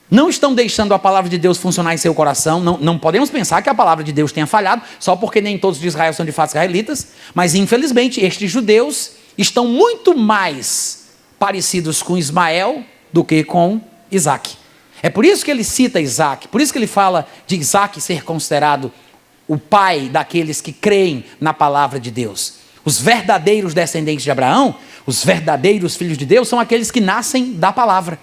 não estão deixando a palavra de Deus funcionar em seu coração. Não podemos pensar que a palavra de Deus tenha falhado, só porque nem todos de Israel são de fato israelitas, mas infelizmente estes judeus estão muito mais parecidos com Ismael do que com Isaac. É por isso que ele cita Isaac, por isso que ele fala de Isaac ser considerado o pai daqueles que creem na palavra de Deus. Os verdadeiros descendentes de Abraão, os verdadeiros filhos de Deus, são aqueles que nascem da palavra.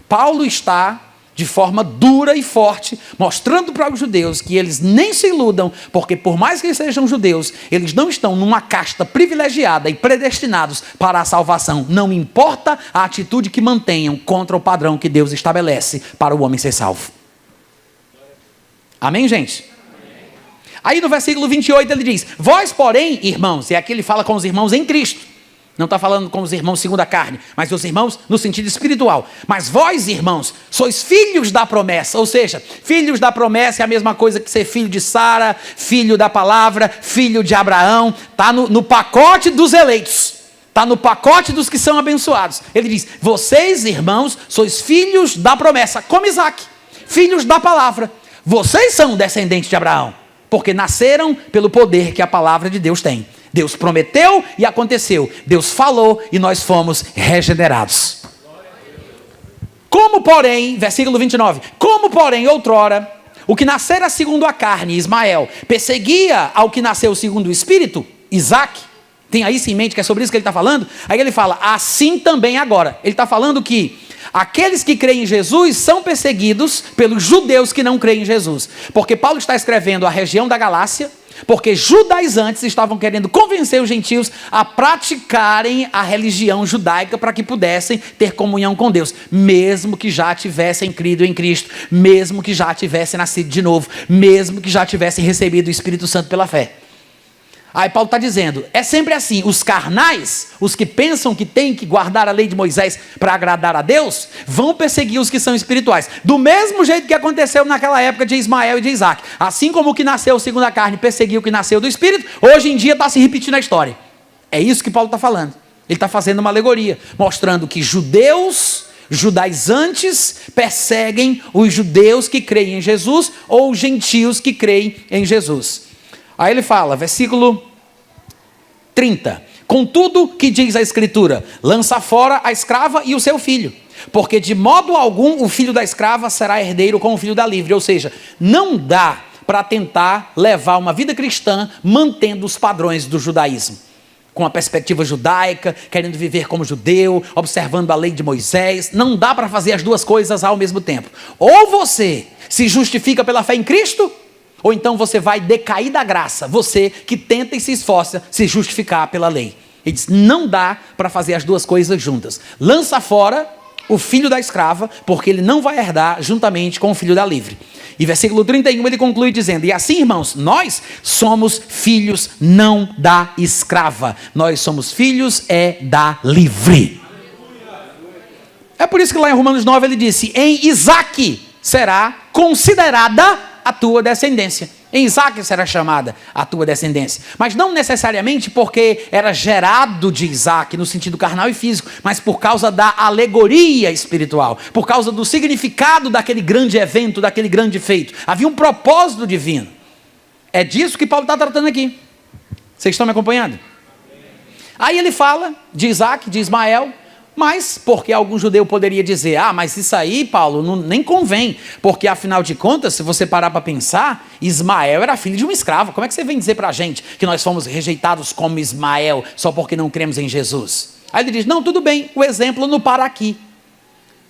Paulo está, de forma dura e forte, mostrando para os judeus que eles nem se iludam, porque por mais que eles sejam judeus, eles não estão numa casta privilegiada e predestinados para a salvação. Não importa a atitude que mantenham contra o padrão que Deus estabelece para o homem ser salvo. Amém, gente? Aí no versículo 28 ele diz, vós porém, irmãos, e aqui ele fala com os irmãos em Cristo, não está falando com os irmãos segundo a carne, mas os irmãos no sentido espiritual. Mas vós, irmãos, sois filhos da promessa. Ou seja, filhos da promessa é a mesma coisa que ser filho de Sara, filho da palavra, filho de Abraão. Está no pacote dos eleitos. Está no pacote dos que são abençoados. Ele diz, vocês, irmãos, sois filhos da promessa, como Isaac, filhos da palavra. Vocês são descendentes de Abraão, porque nasceram pelo poder que a palavra de Deus tem. Deus prometeu e aconteceu. Deus falou e nós fomos regenerados. Como porém, versículo 29, como porém outrora, o que nascera segundo a carne, Ismael, perseguia ao que nasceu segundo o Espírito, Isaac, tem aí isso em mente que é sobre isso que ele está falando? Aí ele fala, assim também agora. Ele está falando que aqueles que creem em Jesus são perseguidos pelos judeus que não creem em Jesus. Porque Paulo está escrevendo a região da Galácia, Porque judaizantes estavam querendo convencer os gentios a praticarem a religião judaica para que pudessem ter comunhão com Deus, mesmo que já tivessem crido em Cristo, mesmo que já tivessem nascido de novo, mesmo que já tivessem recebido o Espírito Santo pela fé. Aí Paulo está dizendo, é sempre assim, os carnais, os que pensam que têm que guardar a lei de Moisés para agradar a Deus, vão perseguir os que são espirituais. Do mesmo jeito que aconteceu naquela época de Ismael e de Isaac. Assim como o que nasceu segundo a carne perseguiu o que nasceu do Espírito, hoje em dia está se repetindo a história. É isso que Paulo está falando. Ele está fazendo uma alegoria, mostrando que judaizantes perseguem os judeus que creem em Jesus ou os gentios que creem em Jesus. Aí ele fala, versículo 30. Contudo, que diz a Escritura? Lança fora a escrava e o seu filho, porque de modo algum o filho da escrava será herdeiro com o filho da livre. Ou seja, não dá para tentar levar uma vida cristã mantendo os padrões do judaísmo. Com a perspectiva judaica, querendo viver como judeu, observando a lei de Moisés. Não dá para fazer as duas coisas ao mesmo tempo. Ou você se justifica pela fé em Cristo, ou então você vai decair da graça, você que tenta e se esforça se justificar pela lei. Ele diz, não dá para fazer as duas coisas juntas. Lança fora o filho da escrava, porque ele não vai herdar juntamente com o filho da livre. E versículo 31 ele conclui dizendo, e assim, irmãos, nós somos filhos não da escrava, nós somos filhos da livre. É por isso que lá em Romanos 9 ele disse, em Isaque será considerada a tua descendência. Em Isaque será chamada a tua descendência. Mas não necessariamente porque era gerado de Isaque no sentido carnal e físico, mas por causa da alegoria espiritual, por causa do significado daquele grande evento, daquele grande feito. Havia um propósito divino. É disso que Paulo está tratando aqui. Vocês estão me acompanhando? Aí ele fala de Isaque, de Ismael, mas porque algum judeu poderia dizer, mas isso aí, Paulo, nem convém, porque afinal de contas, se você parar para pensar, Ismael era filho de um escravo. Como é que você vem dizer para a gente que nós fomos rejeitados como Ismael só porque não cremos em Jesus? Aí ele diz, não, tudo bem, o exemplo não para aqui.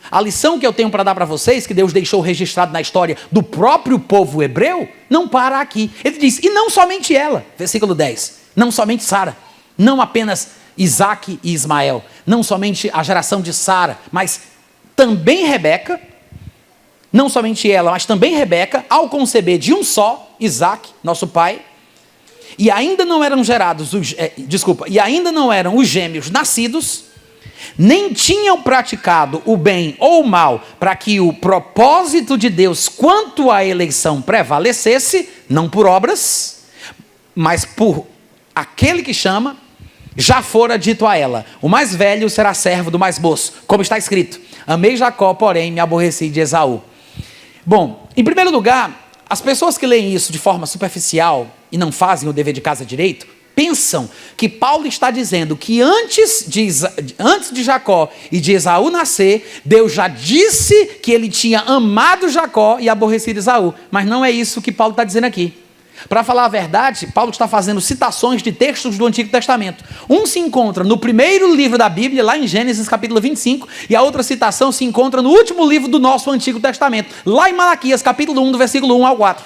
A lição que eu tenho para dar para vocês, que Deus deixou registrado na história do próprio povo hebreu, não para aqui. Ele diz, e não somente ela, versículo 10, não somente Sara, não apenas Isaque e Ismael, não somente a geração de Sara, mas também Rebeca, não somente ela, mas também Rebeca, ao conceber de um só, Isaque, nosso pai, e ainda não eram os gêmeos nascidos, nem tinham praticado o bem ou o mal, para que o propósito de Deus quanto à eleição prevalecesse, não por obras, mas por aquele que chama. Já fora dito a ela, o mais velho será servo do mais moço, como está escrito, amei Jacó, porém me aborreci de Esaú. Bom, em primeiro lugar, as pessoas que leem isso de forma superficial e não fazem o dever de casa direito, pensam que Paulo está dizendo que antes de Jacó e de Esaú nascer, Deus já disse que ele tinha amado Jacó e aborrecido Esaú, mas não é isso que Paulo está dizendo aqui. Para falar a verdade, Paulo está fazendo citações de textos do Antigo Testamento. Um se encontra no primeiro livro da Bíblia, lá em Gênesis capítulo 25, e a outra citação se encontra no último livro do nosso Antigo Testamento, lá em Malaquias capítulo 1, do versículo 1 ao 4.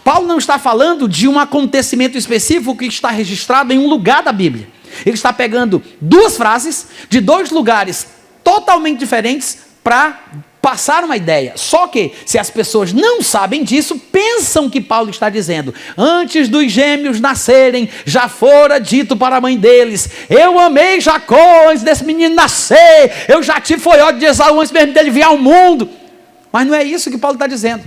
Paulo não está falando de um acontecimento específico que está registrado em um lugar da Bíblia. Ele está pegando duas frases de dois lugares totalmente diferentes para passar uma ideia. Só que, se as pessoas não sabem disso, pensam que Paulo está dizendo, antes dos gêmeos nascerem, já fora dito para a mãe deles, eu amei Jacó antes desse menino nascer, eu já tive foi ódio de Esaú antes mesmo dele vir ao mundo. Mas não é isso que Paulo está dizendo.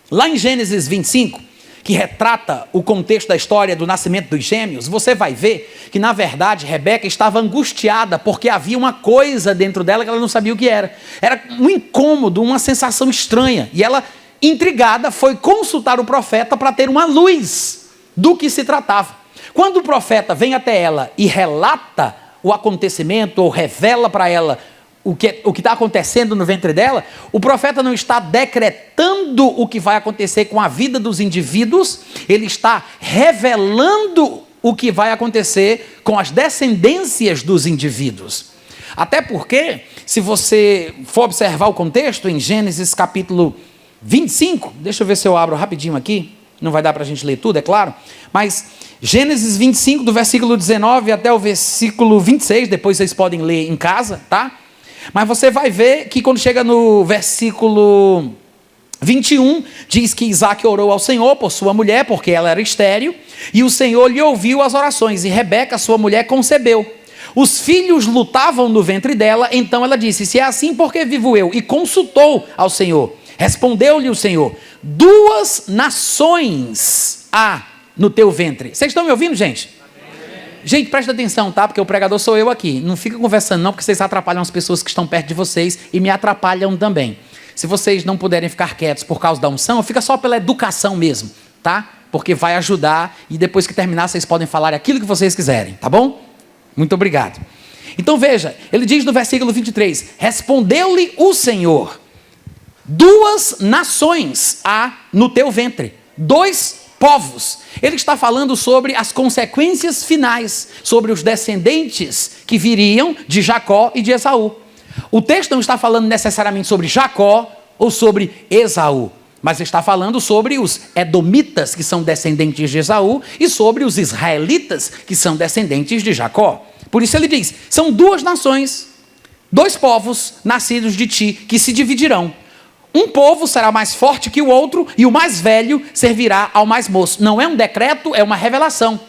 Lá em Gênesis 25, que retrata o contexto da história do nascimento dos gêmeos, você vai ver que, na verdade, Rebeca estava angustiada porque havia uma coisa dentro dela que ela não sabia o que era. Era um incômodo, uma sensação estranha. E ela, intrigada, foi consultar o profeta para ter uma luz do que se tratava. Quando o profeta vem até ela e relata o acontecimento, ou revela para ela o que está acontecendo no ventre dela, o profeta não está decretando o que vai acontecer com a vida dos indivíduos, ele está revelando o que vai acontecer com as descendências dos indivíduos. Até porque, se você for observar o contexto, em Gênesis capítulo 25, deixa eu ver se eu abro rapidinho aqui, Não vai dar para a gente ler tudo, é claro. Mas Gênesis 25, do versículo 19 até o versículo 26, depois vocês podem ler em casa, tá? Mas você vai ver que quando chega no versículo 21, diz que Isaac orou ao Senhor por sua mulher, porque ela era estéril, e o Senhor lhe ouviu as orações, e Rebeca, sua mulher, concebeu. Os filhos lutavam no ventre dela, então ela disse, se é assim, por que vivo eu? E consultou ao Senhor. Respondeu-lhe o Senhor, 2 nações há no teu ventre. Vocês estão me ouvindo, gente? Amém. Gente, presta atenção, tá? Porque o pregador sou eu aqui. Não fica conversando não, porque vocês atrapalham as pessoas que estão perto de vocês e me atrapalham também. Se vocês não puderem ficar quietos por causa da unção, fica só pela educação mesmo, tá? Porque vai ajudar e depois que terminar vocês podem falar aquilo que vocês quiserem, tá bom? Muito obrigado. Então veja, ele diz no versículo 23, respondeu-lhe o Senhor, 2 nações há no teu ventre, 2 povos. Ele está falando sobre as consequências finais, sobre os descendentes que viriam de Jacó e de Esaú. O texto não está falando necessariamente sobre Jacó ou sobre Esaú, mas está falando sobre os edomitas, que são descendentes de Esaú, e sobre os israelitas, que são descendentes de Jacó. Por isso ele diz, são 2 nações, 2 povos nascidos de ti, que se dividirão. Um povo será mais forte que o outro, e o mais velho servirá ao mais moço. Não é um decreto, é uma revelação.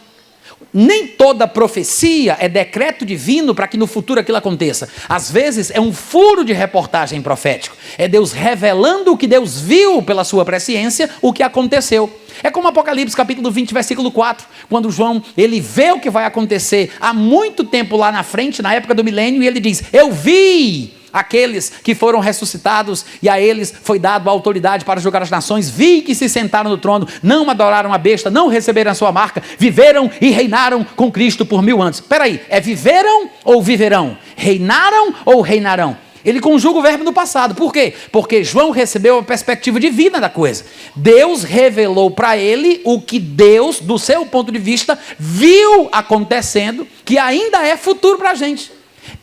Nem toda profecia é decreto divino para que no futuro aquilo aconteça. Às vezes é um furo de reportagem profético. É Deus revelando o que Deus viu pela sua presciência, o que aconteceu. É como Apocalipse capítulo 20, versículo 4, quando João, ele vê o que vai acontecer há muito tempo lá na frente, na época do milênio, e ele diz, eu vi aqueles que foram ressuscitados, e a eles foi dado a autoridade para julgar as nações, vi que se sentaram no trono, não adoraram a besta, não receberam a sua marca, viveram e reinaram com Cristo por 1000 anos. Espera aí, é viveram ou viverão? Reinaram ou reinarão? Ele conjuga o verbo no passado. Por quê? Porque João recebeu a perspectiva divina da coisa. Deus revelou para ele o que Deus, do seu ponto de vista, viu acontecendo, que ainda é futuro para a gente.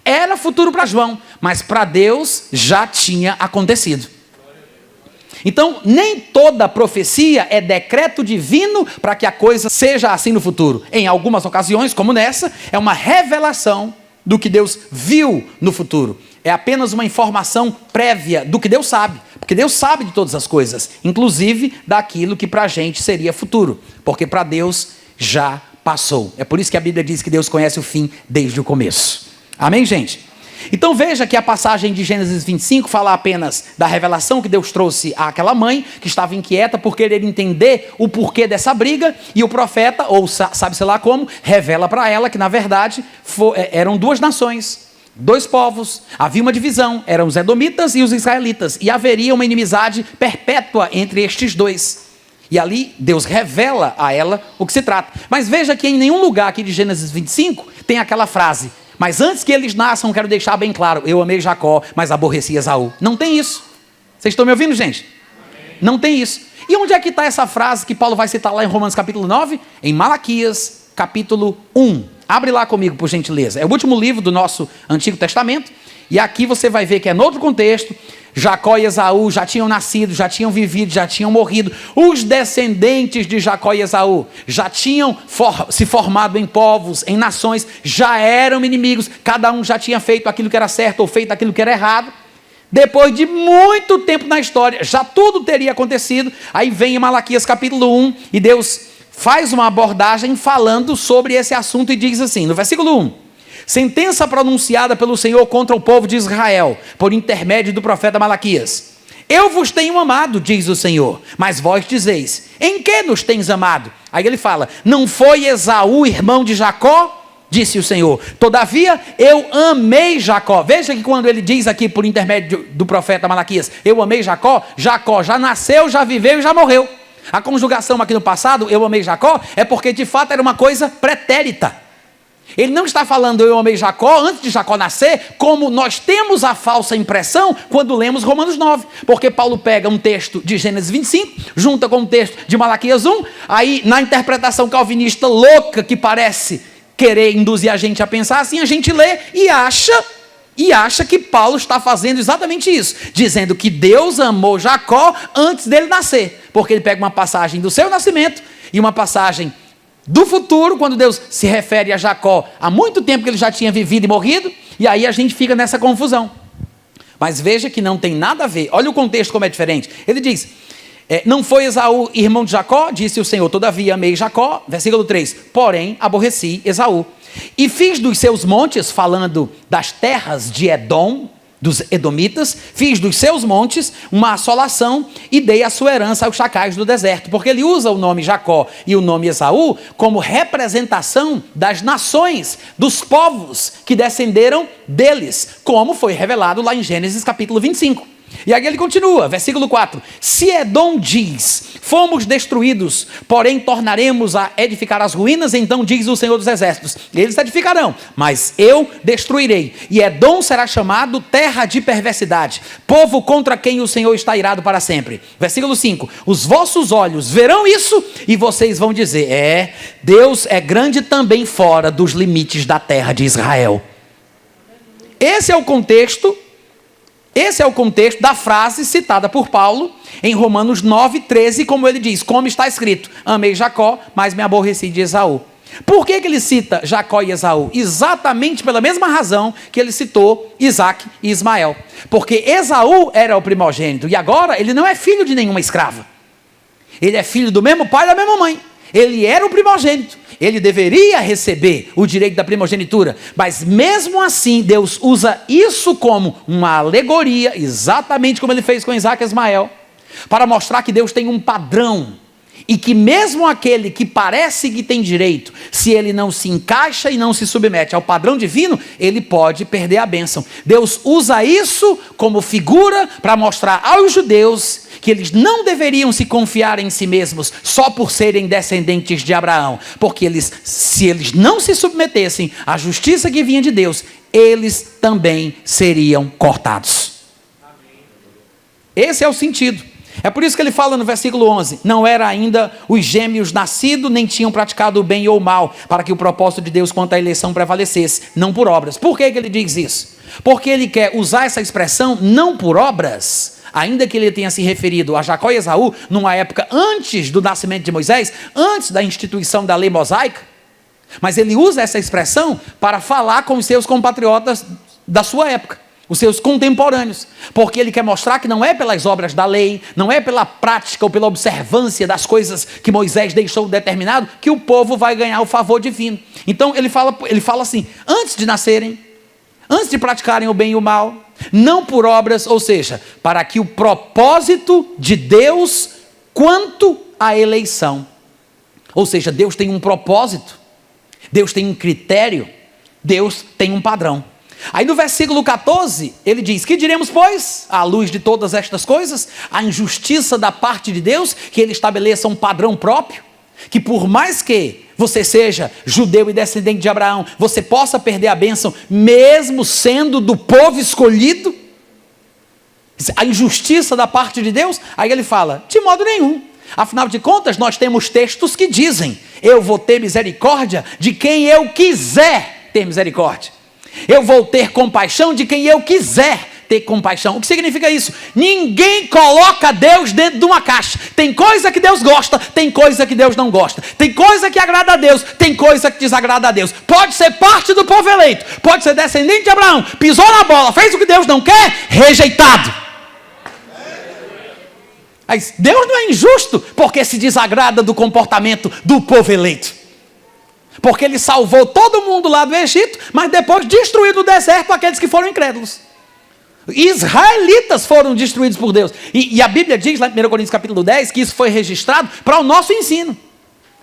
Era futuro para João, mas para Deus já tinha acontecido. Então, nem toda profecia é decreto divino para que a coisa seja assim no futuro. Em algumas ocasiões, como nessa, é uma revelação do que Deus viu no futuro. É apenas uma informação prévia do que Deus sabe. Porque Deus sabe de todas as coisas, inclusive daquilo que para a gente seria futuro. Porque para Deus já passou. É por isso que a Bíblia diz que Deus conhece o fim desde o começo. Amém, gente? Então veja que a passagem de Gênesis 25 fala apenas da revelação que Deus trouxe àquela mãe, que estava inquieta por querer entender o porquê dessa briga, e o profeta, ou sabe-se lá como, revela para ela que na verdade eram 2 nações, 2 povos, havia uma divisão, eram os edomitas e os israelitas, e haveria uma inimizade perpétua entre estes 2. E ali Deus revela a ela o que se trata. Mas veja que em nenhum lugar aqui de Gênesis 25 tem aquela frase, mas antes que eles nasçam, quero deixar bem claro, eu amei Jacó, mas aborreci Esaú. Não tem isso. Vocês estão me ouvindo, gente? Amém. Não tem isso. E onde é que está essa frase que Paulo vai citar lá em Romanos capítulo 9? Em Malaquias capítulo 1. Abre lá comigo, por gentileza. É o último livro do nosso Antigo Testamento. E aqui você vai ver que é em outro contexto. Jacó e Esaú já tinham nascido, já tinham vivido, já tinham morrido. Os descendentes de Jacó e Esaú já tinham se formado em povos, em nações, já eram inimigos. Cada um já tinha feito aquilo que era certo ou feito aquilo que era errado. Depois de muito tempo na história, já tudo teria acontecido. Aí vem em Malaquias capítulo 1 e Deus faz uma abordagem falando sobre esse assunto e diz assim, no versículo 1. Sentença pronunciada pelo Senhor contra o povo de Israel, por intermédio do profeta Malaquias. Eu vos tenho amado, diz o Senhor, mas vós dizeis, em que nos tens amado? Aí ele fala, não foi Esaú irmão de Jacó? Disse o Senhor, todavia eu amei Jacó. Veja que quando ele diz aqui por intermédio do profeta Malaquias, eu amei Jacó, Jacó já nasceu, já viveu e já morreu. A conjugação aqui no passado, eu amei Jacó, é porque de fato era uma coisa pretérita. Ele não está falando eu amei Jacó antes de Jacó nascer, como nós temos a falsa impressão quando lemos Romanos 9. Porque Paulo pega um texto de Gênesis 25, junta com um texto de Malaquias 1, aí na interpretação calvinista louca que parece querer induzir a gente a pensar assim, a gente lê e acha que Paulo está fazendo exatamente isso, dizendo que Deus amou Jacó antes dele nascer. porque ele pega uma passagem do seu nascimento e uma passagem do futuro, quando Deus se refere a Jacó há muito tempo que ele já tinha vivido e morrido, e aí a gente fica nessa confusão. Mas veja que não tem nada a ver. Olha o contexto como é diferente. Ele diz, não foi Esaú irmão de Jacó? Disse o Senhor, todavia amei Jacó. Versículo 3, porém aborreci Esaú. E fiz dos seus montes, falando das terras de Edom, dos edomitas, fiz dos seus montes uma assolação e dei a sua herança aos chacais do deserto. Porque ele usa o nome Jacó e o nome Esaú como representação das nações, dos povos que descenderam deles, como foi revelado lá em Gênesis capítulo 25. E aí ele continua, versículo 4, se Edom diz, fomos destruídos, porém tornaremos a edificar as ruínas, então diz o Senhor dos Exércitos, eles edificarão, mas eu destruirei, e Edom será chamado terra de perversidade, povo contra quem o Senhor está irado para sempre. Versículo 5, os vossos olhos verão isso, e vocês vão dizer, Deus é grande também fora dos limites da terra de Israel. Esse é o contexto da frase citada por Paulo em Romanos 9:13, como ele diz, como está escrito, amei Jacó, mas me aborreci de Esaú. Por que ele cita Jacó e Esaú? Exatamente pela mesma razão que ele citou Isaac e Ismael. Porque Esaú era o primogênito, e agora ele não é filho de nenhuma escrava. Ele é filho do mesmo pai e da mesma mãe. Ele era o primogênito. Ele deveria receber o direito da primogenitura, mas mesmo assim Deus usa isso como uma alegoria, exatamente como ele fez com Isaac e Ismael, para mostrar que Deus tem um padrão, e que mesmo aquele que parece que tem direito, se ele não se encaixa e não se submete ao padrão divino, ele pode perder a bênção. Deus usa isso como figura para mostrar aos judeus que eles não deveriam se confiar em si mesmos só por serem descendentes de Abraão, porque se eles não se submetessem à justiça que vinha de Deus, eles também seriam cortados. Esse é o sentido. É por isso que ele fala no versículo 11, não era ainda os gêmeos nascidos, nem tinham praticado o bem ou o mal, para que o propósito de Deus quanto à eleição prevalecesse, não por obras. Por que ele diz isso? Porque ele quer usar essa expressão, não por obras, ainda que ele tenha se referido a Jacó e Esaú, numa época antes do nascimento de Moisés, antes da instituição da lei mosaica, mas ele usa essa expressão para falar com os seus compatriotas da sua época, os seus contemporâneos, porque ele quer mostrar que não é pelas obras da lei, não é pela prática ou pela observância das coisas que Moisés deixou determinado, que o povo vai ganhar o favor divino. Então ele fala assim, antes de nascerem, antes de praticarem o bem e o mal, não por obras, ou seja, para que o propósito de Deus quanto à eleição, ou seja, Deus tem um propósito, Deus tem um critério, Deus tem um padrão. Aí no versículo 14, ele diz, que diremos, pois, à luz de todas estas coisas, a injustiça da parte de Deus, que ele estabeleça um padrão próprio, que por mais que você seja judeu e descendente de Abraão, você possa perder a bênção, mesmo sendo do povo escolhido, a injustiça da parte de Deus. Aí ele fala, de modo nenhum, afinal de contas nós temos textos que dizem, eu vou ter misericórdia de quem eu quiser ter misericórdia, eu vou ter compaixão de quem eu quiser ter compaixão. O que significa isso? Ninguém coloca Deus dentro de uma caixa. Tem coisa que Deus gosta, tem coisa que Deus não gosta. Tem coisa que agrada a Deus, tem coisa que desagrada a Deus. Pode ser parte do povo eleito, pode ser descendente de Abraão, pisou na bola, fez o que Deus não quer, rejeitado. Mas Deus não é injusto porque se desagrada do comportamento do povo eleito. Porque ele salvou todo mundo lá do Egito, mas depois destruiu no deserto aqueles que foram incrédulos. Israelitas foram destruídos por Deus. E a Bíblia diz lá em 1 Coríntios capítulo 10 que isso foi registrado para o nosso ensino,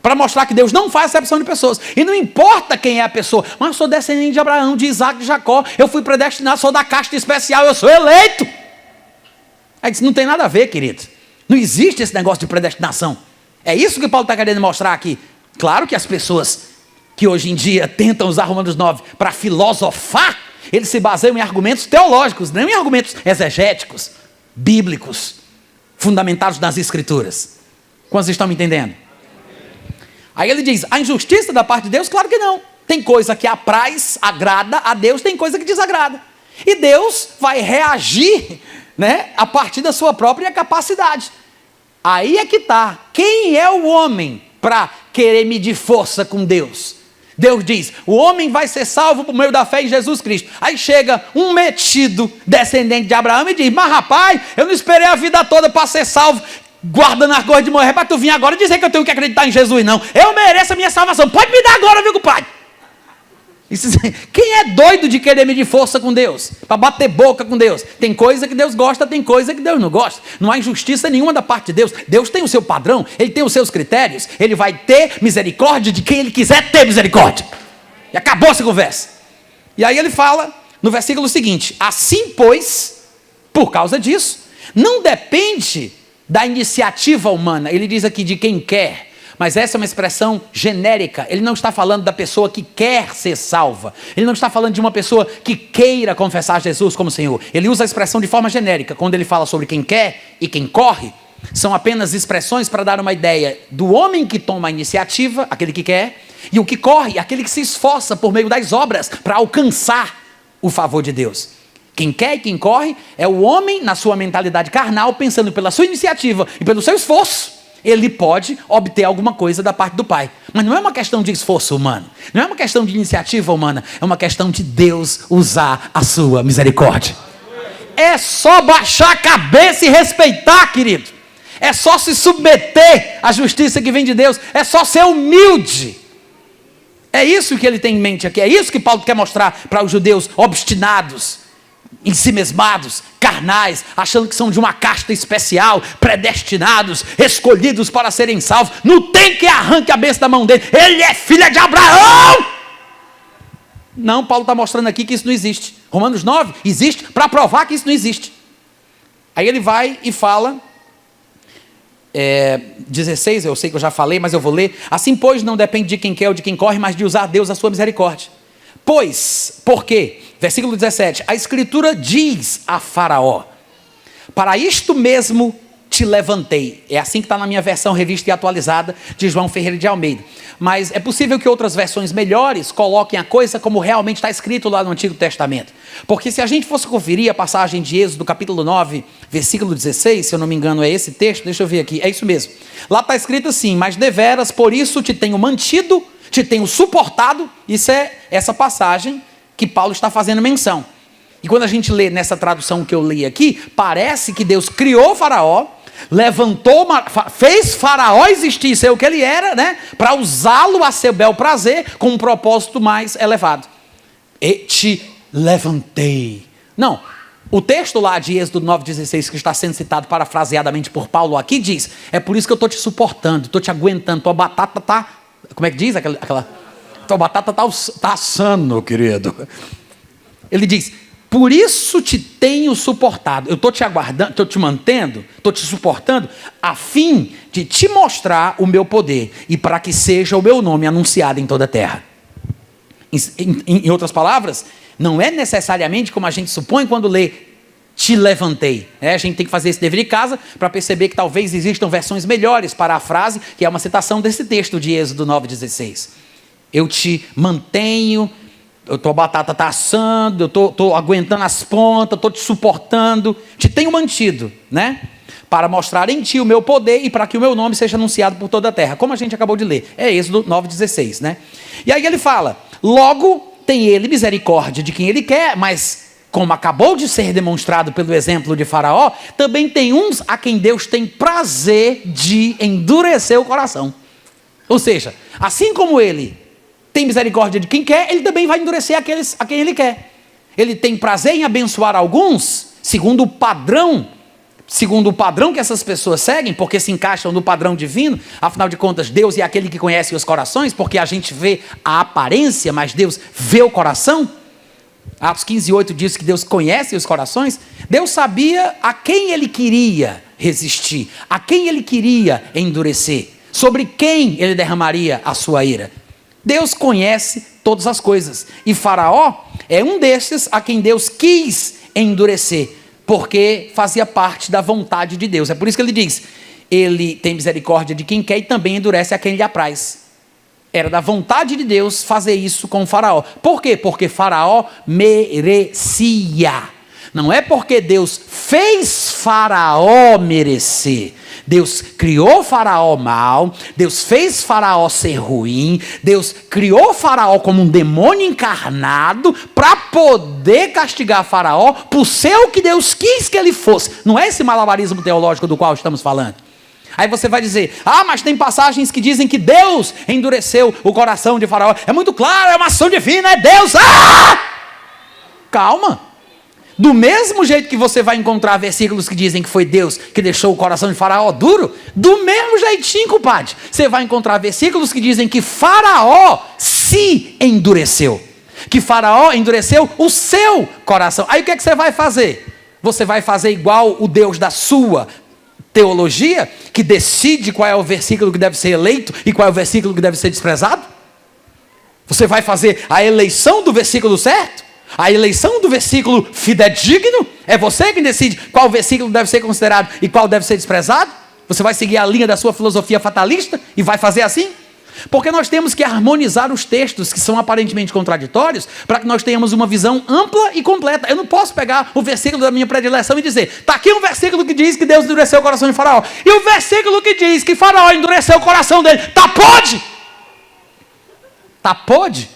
para mostrar que Deus não faz acepção de pessoas. E não importa quem é a pessoa, mas eu sou descendente de Abraão, de Isaac, de Jacó, eu fui predestinado, sou da casta especial, eu sou eleito. Aí disse, não tem nada a ver, querido. Não existe esse negócio de predestinação. É isso que Paulo está querendo mostrar aqui. Claro que as pessoas que hoje em dia tentam usar Romanos 9 para filosofar, eles se baseiam em argumentos teológicos, não em argumentos exegéticos, bíblicos, fundamentados nas escrituras. Quantos estão me entendendo? Aí ele diz, a injustiça da parte de Deus? Claro que não. Tem coisa que apraz, agrada a Deus, tem coisa que desagrada. E Deus vai reagir, a partir da sua própria capacidade. Aí é que está. Quem é o homem para querer medir força com Deus? Deus diz, o homem vai ser salvo por meio da fé em Jesus Cristo. Aí chega um metido descendente de Abraão e diz, mas rapaz, eu não esperei a vida toda para ser salvo, guardando as coisas de morrer, para tu vir agora dizer que eu tenho que acreditar em Jesus, não. Eu mereço a minha salvação, pode me dar agora, viu, pai? Quem é doido de querer medir força com Deus? Para bater boca com Deus? Tem coisa que Deus gosta, tem coisa que Deus não gosta. Não há injustiça nenhuma da parte de Deus. Deus tem o seu padrão, Ele tem os seus critérios. Ele vai ter misericórdia de quem Ele quiser ter misericórdia. E acabou essa conversa. E aí ele fala no versículo seguinte, assim pois, por causa disso, não depende da iniciativa humana. Ele diz aqui de quem quer. Mas essa é uma expressão genérica. Ele não está falando da pessoa que quer ser salva. Ele não está falando de uma pessoa que queira confessar Jesus como Senhor. Ele usa a expressão de forma genérica. Quando ele fala sobre quem quer e quem corre, são apenas expressões para dar uma ideia do homem que toma a iniciativa, aquele que quer, e o que corre, aquele que se esforça por meio das obras para alcançar o favor de Deus. Quem quer e quem corre é o homem na sua mentalidade carnal, pensando pela sua iniciativa e pelo seu esforço. Ele pode obter alguma coisa da parte do Pai. Mas não é uma questão de esforço humano. Não é uma questão de iniciativa humana. É uma questão de Deus usar a sua misericórdia. É só baixar a cabeça e respeitar, querido. É só se submeter à justiça que vem de Deus. É só ser humilde. É isso que ele tem em mente aqui. É isso que Paulo quer mostrar para os judeus obstinados, ensimesmados, carnais, achando que são de uma casta especial, predestinados, escolhidos para serem salvos. Não tem que arranque a besta da mão dele. Ele é filho de Abraão. Não, Paulo está mostrando aqui que isso não existe. Romanos 9 existe para provar que isso não existe. Aí ele vai e fala, 16, eu sei que eu já falei, mas eu vou ler. Assim, pois, não depende de quem quer ou de quem corre, mas de usar Deus a sua misericórdia. Pois, por quê? Versículo 17, a Escritura diz a Faraó, para isto mesmo te levantei. É assim que está na minha versão revista e atualizada de João Ferreira de Almeida. Mas é possível que outras versões melhores coloquem a coisa como realmente está escrito lá no Antigo Testamento. Porque se a gente fosse conferir a passagem de Êxodo, capítulo 9, versículo 16, se eu não me engano é esse texto, deixa eu ver aqui, é isso mesmo. Lá está escrito assim, mas deveras por isso te tenho mantido, te tenho suportado. Isso é essa passagem que Paulo está fazendo menção. E quando a gente lê nessa tradução que eu li aqui, parece que Deus criou Faraó, levantou, fez Faraó existir, ser o que ele era, né? Para usá-lo a seu bel prazer, com um propósito mais elevado. E te levantei. Não, o texto lá de Êxodo 9,16, que está sendo citado parafraseadamente por Paulo aqui, diz, é por isso que eu estou te suportando, estou te aguentando, tua batata está, como é que diz tua batata está assando, querido. Ele diz, por isso te tenho suportado. Eu estou te aguardando, estou te mantendo, estou te suportando, a fim de te mostrar o meu poder e para que seja o meu nome anunciado em toda a terra. Em outras palavras, não é necessariamente como a gente supõe quando lê te levantei. A gente tem que fazer esse dever de casa para perceber que talvez existam versões melhores para a frase, que é uma citação desse texto de Êxodo 9,16. Eu te mantenho, a tua batata está assando, eu estou aguentando as pontas, estou te suportando, te tenho mantido, né? Para mostrar em ti o meu poder e para que o meu nome seja anunciado por toda a terra. Como a gente acabou de ler, é Êxodo 9,16, né? E aí ele fala, logo tem ele misericórdia de quem ele quer, mas como acabou de ser demonstrado pelo exemplo de Faraó, também tem uns a quem Deus tem prazer de endurecer o coração. Ou seja, assim como ele tem misericórdia de quem quer, ele também vai endurecer aqueles a quem ele quer. Ele tem prazer em abençoar alguns, segundo o padrão que essas pessoas seguem, porque se encaixam no padrão divino. Afinal de contas, Deus é aquele que conhece os corações, porque a gente vê a aparência, mas Deus vê o coração. Atos 15:8 diz que Deus conhece os corações. Deus sabia a quem ele queria resistir, a quem ele queria endurecer, sobre quem ele derramaria a sua ira. Deus conhece todas as coisas. E Faraó é um desses a quem Deus quis endurecer, porque fazia parte da vontade de Deus. É por isso que ele diz, ele tem misericórdia de quem quer e também endurece a quem lhe apraz. Era da vontade de Deus fazer isso com Faraó. Por quê? Porque Faraó merecia. Não é porque Deus fez Faraó merecer. Deus criou Faraó mal, Deus fez Faraó ser ruim, Deus criou Faraó como um demônio encarnado para poder castigar Faraó por ser o que Deus quis que ele fosse. Não é esse malabarismo teológico do qual estamos falando. Aí você vai dizer, mas tem passagens que dizem que Deus endureceu o coração de Faraó. É muito claro, é uma ação divina, é Deus. Calma. Do mesmo jeito que você vai encontrar versículos que dizem que foi Deus que deixou o coração de Faraó duro, do mesmo jeitinho, compadre, você vai encontrar versículos que dizem que Faraó se endureceu. Que Faraó endureceu o seu coração. Aí o que é que você vai fazer? Você vai fazer igual o Deus da sua teologia, que decide qual é o versículo que deve ser eleito e qual é o versículo que deve ser desprezado? Você vai fazer a eleição do versículo certo? A eleição do versículo fidedigno? É você quem decide qual versículo deve ser considerado e qual deve ser desprezado? Você vai seguir a linha da sua filosofia fatalista e vai fazer assim? Porque nós temos que harmonizar os textos que são aparentemente contraditórios para que nós tenhamos uma visão ampla e completa. Eu não posso pegar o versículo da minha predileção e dizer, está aqui um versículo que diz que Deus endureceu o coração de Faraó, e o versículo que diz que Faraó endureceu o coração dele. Tá pode? Tá pode?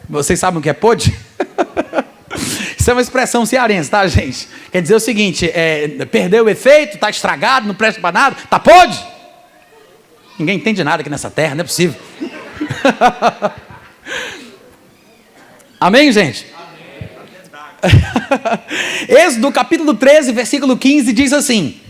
Vocês sabem o que é pode? Isso é uma expressão cearense, tá, gente? Quer dizer o seguinte, perdeu o efeito, está estragado, não presta para nada, tá pode? Ninguém entende nada aqui nessa terra, não é possível. Amém, gente? Amém. Êxodo capítulo 13, versículo 15 diz assim: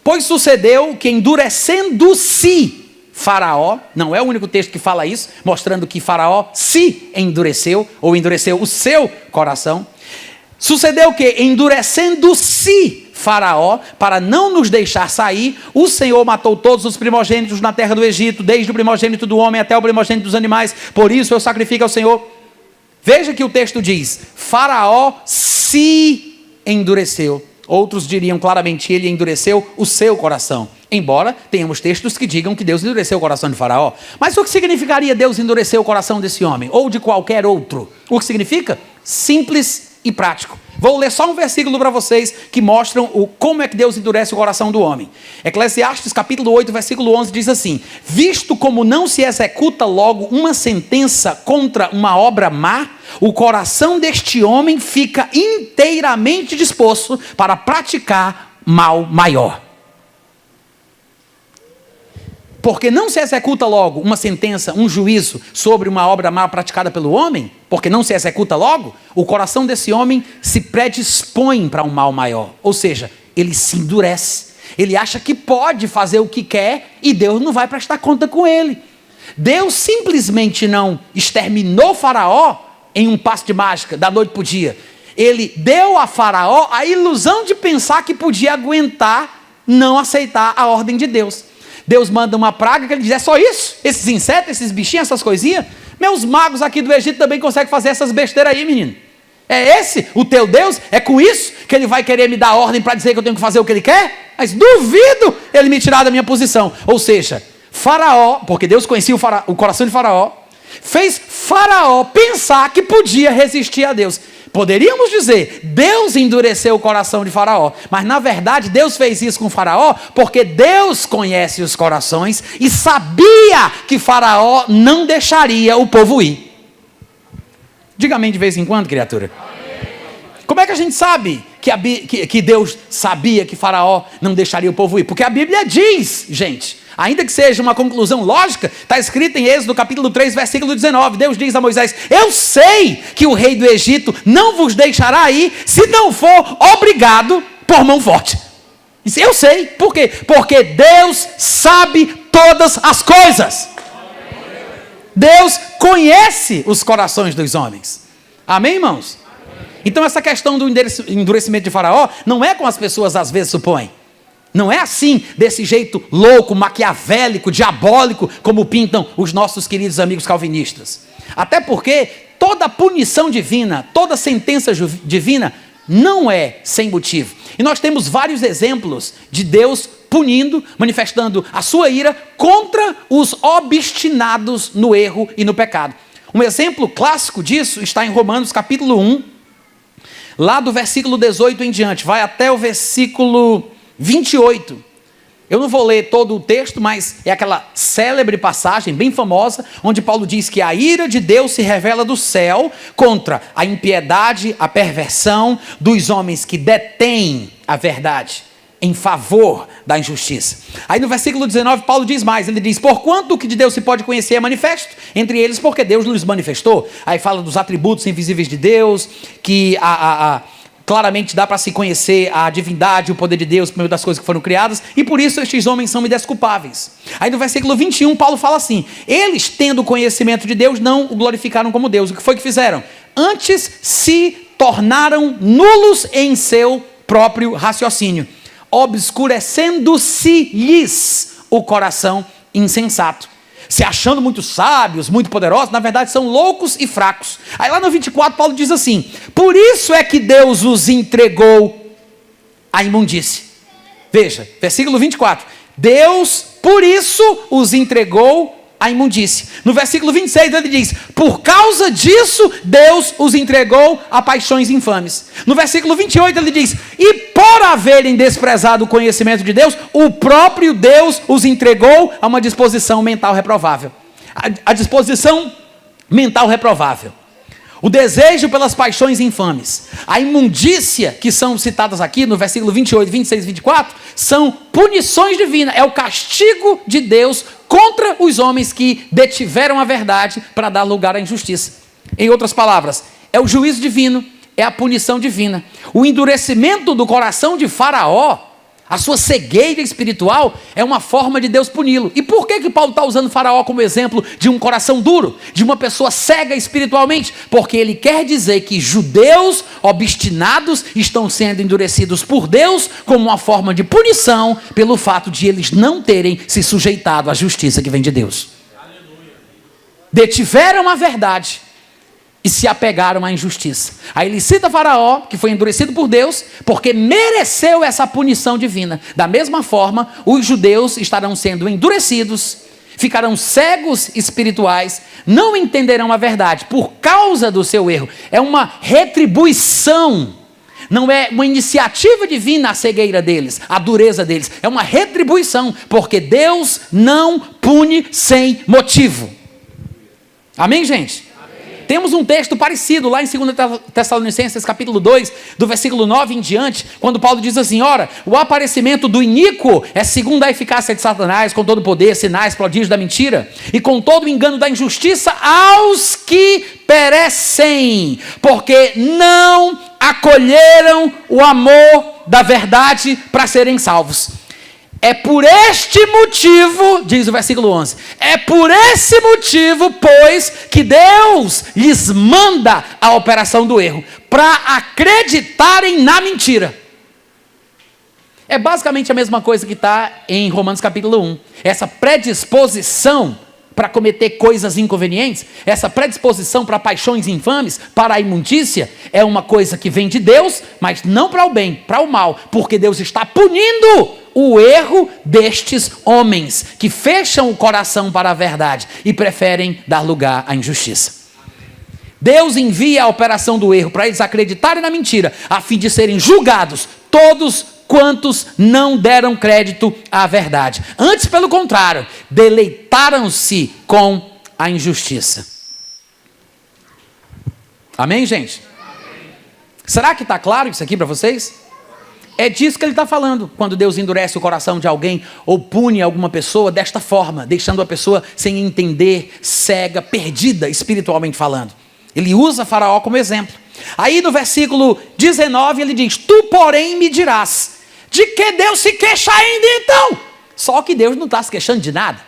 pois sucedeu que endurecendo-se Faraó, não é o único texto que fala isso, mostrando que Faraó se endureceu, ou endureceu o seu coração. Sucedeu que endurecendo-se Faraó, para não nos deixar sair, o Senhor matou todos os primogênitos na terra do Egito, desde o primogênito do homem até o primogênito dos animais. Por isso eu sacrifico ao Senhor. Veja que o texto diz, Faraó se endureceu. Outros diriam claramente, ele endureceu o seu coração. Embora tenhamos textos que digam que Deus endureceu o coração de Faraó. Mas o que significaria Deus endurecer o coração desse homem? Ou de qualquer outro? O que significa? Simples e prático. Vou ler só um versículo para vocês que mostram como é que Deus endurece o coração do homem. Eclesiastes capítulo 8, versículo 11 diz assim: visto como não se executa logo uma sentença contra uma obra má, o coração deste homem fica inteiramente disposto para praticar mal maior. Porque não se executa logo uma sentença, um juízo sobre uma obra mal praticada pelo homem, porque não se executa logo, o coração desse homem se predispõe para um mal maior. Ou seja, ele se endurece. Ele acha que pode fazer o que quer e Deus não vai prestar conta com ele. Deus simplesmente não exterminou Faraó em um passo de mágica, da noite para o dia. Ele deu a Faraó a ilusão de pensar que podia aguentar não aceitar a ordem de Deus. Deus manda uma praga que ele diz, é só isso? Esses insetos, esses bichinhos, essas coisinhas? Meus magos aqui do Egito também conseguem fazer essas besteiras aí, menino. É esse o teu Deus? É com isso que ele vai querer me dar ordem para dizer que eu tenho que fazer o que ele quer? Mas duvido ele me tirar da minha posição. Ou seja, Faraó, porque Deus conhecia o coração de Faraó, fez Faraó pensar que podia resistir a Deus. Poderíamos dizer, Deus endureceu o coração de Faraó, mas na verdade Deus fez isso com Faraó porque Deus conhece os corações e sabia que Faraó não deixaria o povo ir. Diga amém de vez em quando, criatura. Amém. Como é que a gente sabe que Deus sabia que Faraó não deixaria o povo ir? Porque a Bíblia diz, gente, ainda que seja uma conclusão lógica, está escrito em Êxodo capítulo 3, versículo 19, Deus diz a Moisés, eu sei que o rei do Egito não vos deixará ir, se não for obrigado por mão forte. Eu sei, por quê? Porque Deus sabe todas as coisas. Deus conhece os corações dos homens. Amém, irmãos? Então essa questão do endurecimento de Faraó, não é como as pessoas às vezes supõem. Não é assim, desse jeito louco, maquiavélico, diabólico, como pintam os nossos queridos amigos calvinistas. Até porque toda punição divina, toda sentença divina, não é sem motivo. E nós temos vários exemplos de Deus punindo, manifestando a sua ira contra os obstinados no erro e no pecado. Um exemplo clássico disso está em Romanos capítulo 1, lá do versículo 18 em diante, vai até o versículo 28. Eu não vou ler todo o texto, mas é aquela célebre passagem, bem famosa, onde Paulo diz que a ira de Deus se revela do céu contra a impiedade, a perversão dos homens que detêm a verdade em favor da injustiça. Aí no versículo 19, Paulo diz mais, ele diz, porquanto o que de Deus se pode conhecer é manifesto, entre eles porque Deus nos manifestou. Aí fala dos atributos invisíveis de Deus, que claramente dá para se conhecer a divindade, o poder de Deus por meio das coisas que foram criadas, e por isso estes homens são indesculpáveis. Aí no versículo 21, Paulo fala assim, eles tendo conhecimento de Deus, não o glorificaram como Deus. O que foi que fizeram? Antes se tornaram nulos em seu próprio raciocínio, obscurecendo-se-lhes o coração insensato. Se achando muito sábios, muito poderosos, na verdade são loucos e fracos. Aí lá no 24, Paulo diz assim, por isso é que Deus os entregou à imundície. Veja, versículo 24, Deus, por isso, os entregou à imundície. No versículo 26 ele diz, por causa disso, Deus os entregou a paixões infames. No versículo 28 ele diz, e por haverem desprezado o conhecimento de Deus, o próprio Deus os entregou a uma disposição mental reprovável. A disposição mental reprovável. O desejo pelas paixões infames, a imundícia que são citadas aqui no versículo 28, 26 e 24, são punições divinas, é o castigo de Deus contra os homens que detiveram a verdade para dar lugar à injustiça. Em outras palavras, é o juízo divino, é a punição divina. O endurecimento do coração de Faraó, a sua cegueira espiritual, é uma forma de Deus puni-lo. E por que Paulo está usando Faraó como exemplo de um coração duro, de uma pessoa cega espiritualmente? Porque ele quer dizer que judeus obstinados estão sendo endurecidos por Deus como uma forma de punição pelo fato de eles não terem se sujeitado à justiça que vem de Deus. Aleluia. Detiveram a verdade e se apegaram à injustiça. Aí ele cita Faraó, que foi endurecido por Deus, porque mereceu essa punição divina. Da mesma forma, os judeus estarão sendo endurecidos, ficarão cegos espirituais, não entenderão a verdade por causa do seu erro. É uma retribuição, não é uma iniciativa divina a cegueira deles, a dureza deles. É uma retribuição, porque Deus não pune sem motivo. Amém, gente? Temos um texto parecido lá em 2 Tessalonicenses capítulo 2, do versículo 9 em diante, quando Paulo diz assim, ora, o aparecimento do iníquo é segundo a eficácia de Satanás, com todo o poder, sinais, prodígios da mentira, e com todo o engano da injustiça aos que perecem, porque não acolheram o amor da verdade para serem salvos. É por este motivo, diz o versículo 11, é por esse motivo, pois, que Deus lhes manda a operação do erro, para acreditarem na mentira. É basicamente a mesma coisa que está em Romanos capítulo 1. Essa predisposição para cometer coisas inconvenientes, essa predisposição para paixões infames, para a imundícia, é uma coisa que vem de Deus, mas não para o bem, para o mal, porque Deus está punindo o erro destes homens que fecham o coração para a verdade e preferem dar lugar à injustiça. Deus envia a operação do erro para eles acreditarem na mentira, a fim de serem julgados todos quantos não deram crédito à verdade. Antes, pelo contrário, deleitaram-se com a injustiça. Amém, gente? Amém. Será que está claro isso aqui para vocês? É disso que ele está falando, quando Deus endurece o coração de alguém ou pune alguma pessoa desta forma, deixando a pessoa sem entender, cega, perdida espiritualmente falando. Ele usa Faraó como exemplo. Aí no versículo 19 ele diz, tu porém me dirás, de que Deus se queixa ainda então? Só que Deus não está se queixando de nada.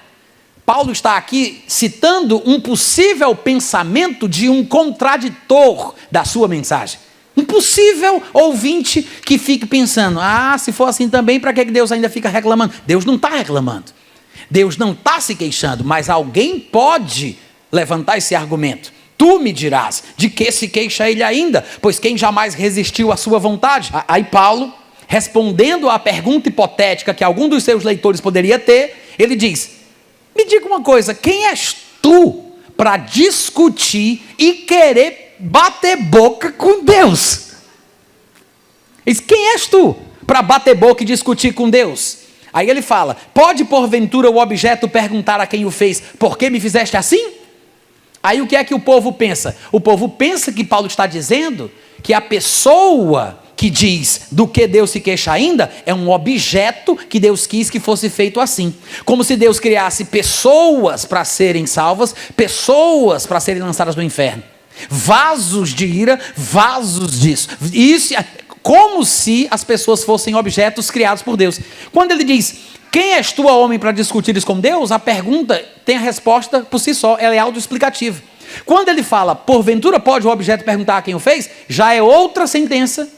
Paulo está aqui citando um possível pensamento de um contraditor da sua mensagem. Um possível ouvinte que fique pensando, se for assim também, para que Deus ainda fica reclamando? Deus não está reclamando. Deus não está se queixando, mas alguém pode levantar esse argumento. Tu me dirás, de que se queixa ele ainda? Pois quem jamais resistiu à sua vontade? Aí Paulo, respondendo à pergunta hipotética que algum dos seus leitores poderia ter, ele diz, me diga uma coisa, quem és tu para discutir e querer bater boca com Deus? Ele diz, quem és tu para bater boca e discutir com Deus? Aí ele fala, pode porventura o objeto perguntar a quem o fez, por que me fizeste assim? Aí o que é que o povo pensa? O povo pensa que Paulo está dizendo que a pessoa que diz do que Deus se queixa ainda é um objeto que Deus quis que fosse feito assim. Como se Deus criasse pessoas para serem salvas, pessoas para serem lançadas no inferno. Vasos de ira, vasos disso. Isso, como se as pessoas fossem objetos criados por Deus. Quando ele diz, quem és tu, homem, para discutires com Deus? A pergunta tem a resposta por si só, ela é autoexplicativa. Quando ele fala, porventura pode o objeto perguntar a quem o fez, já é outra sentença,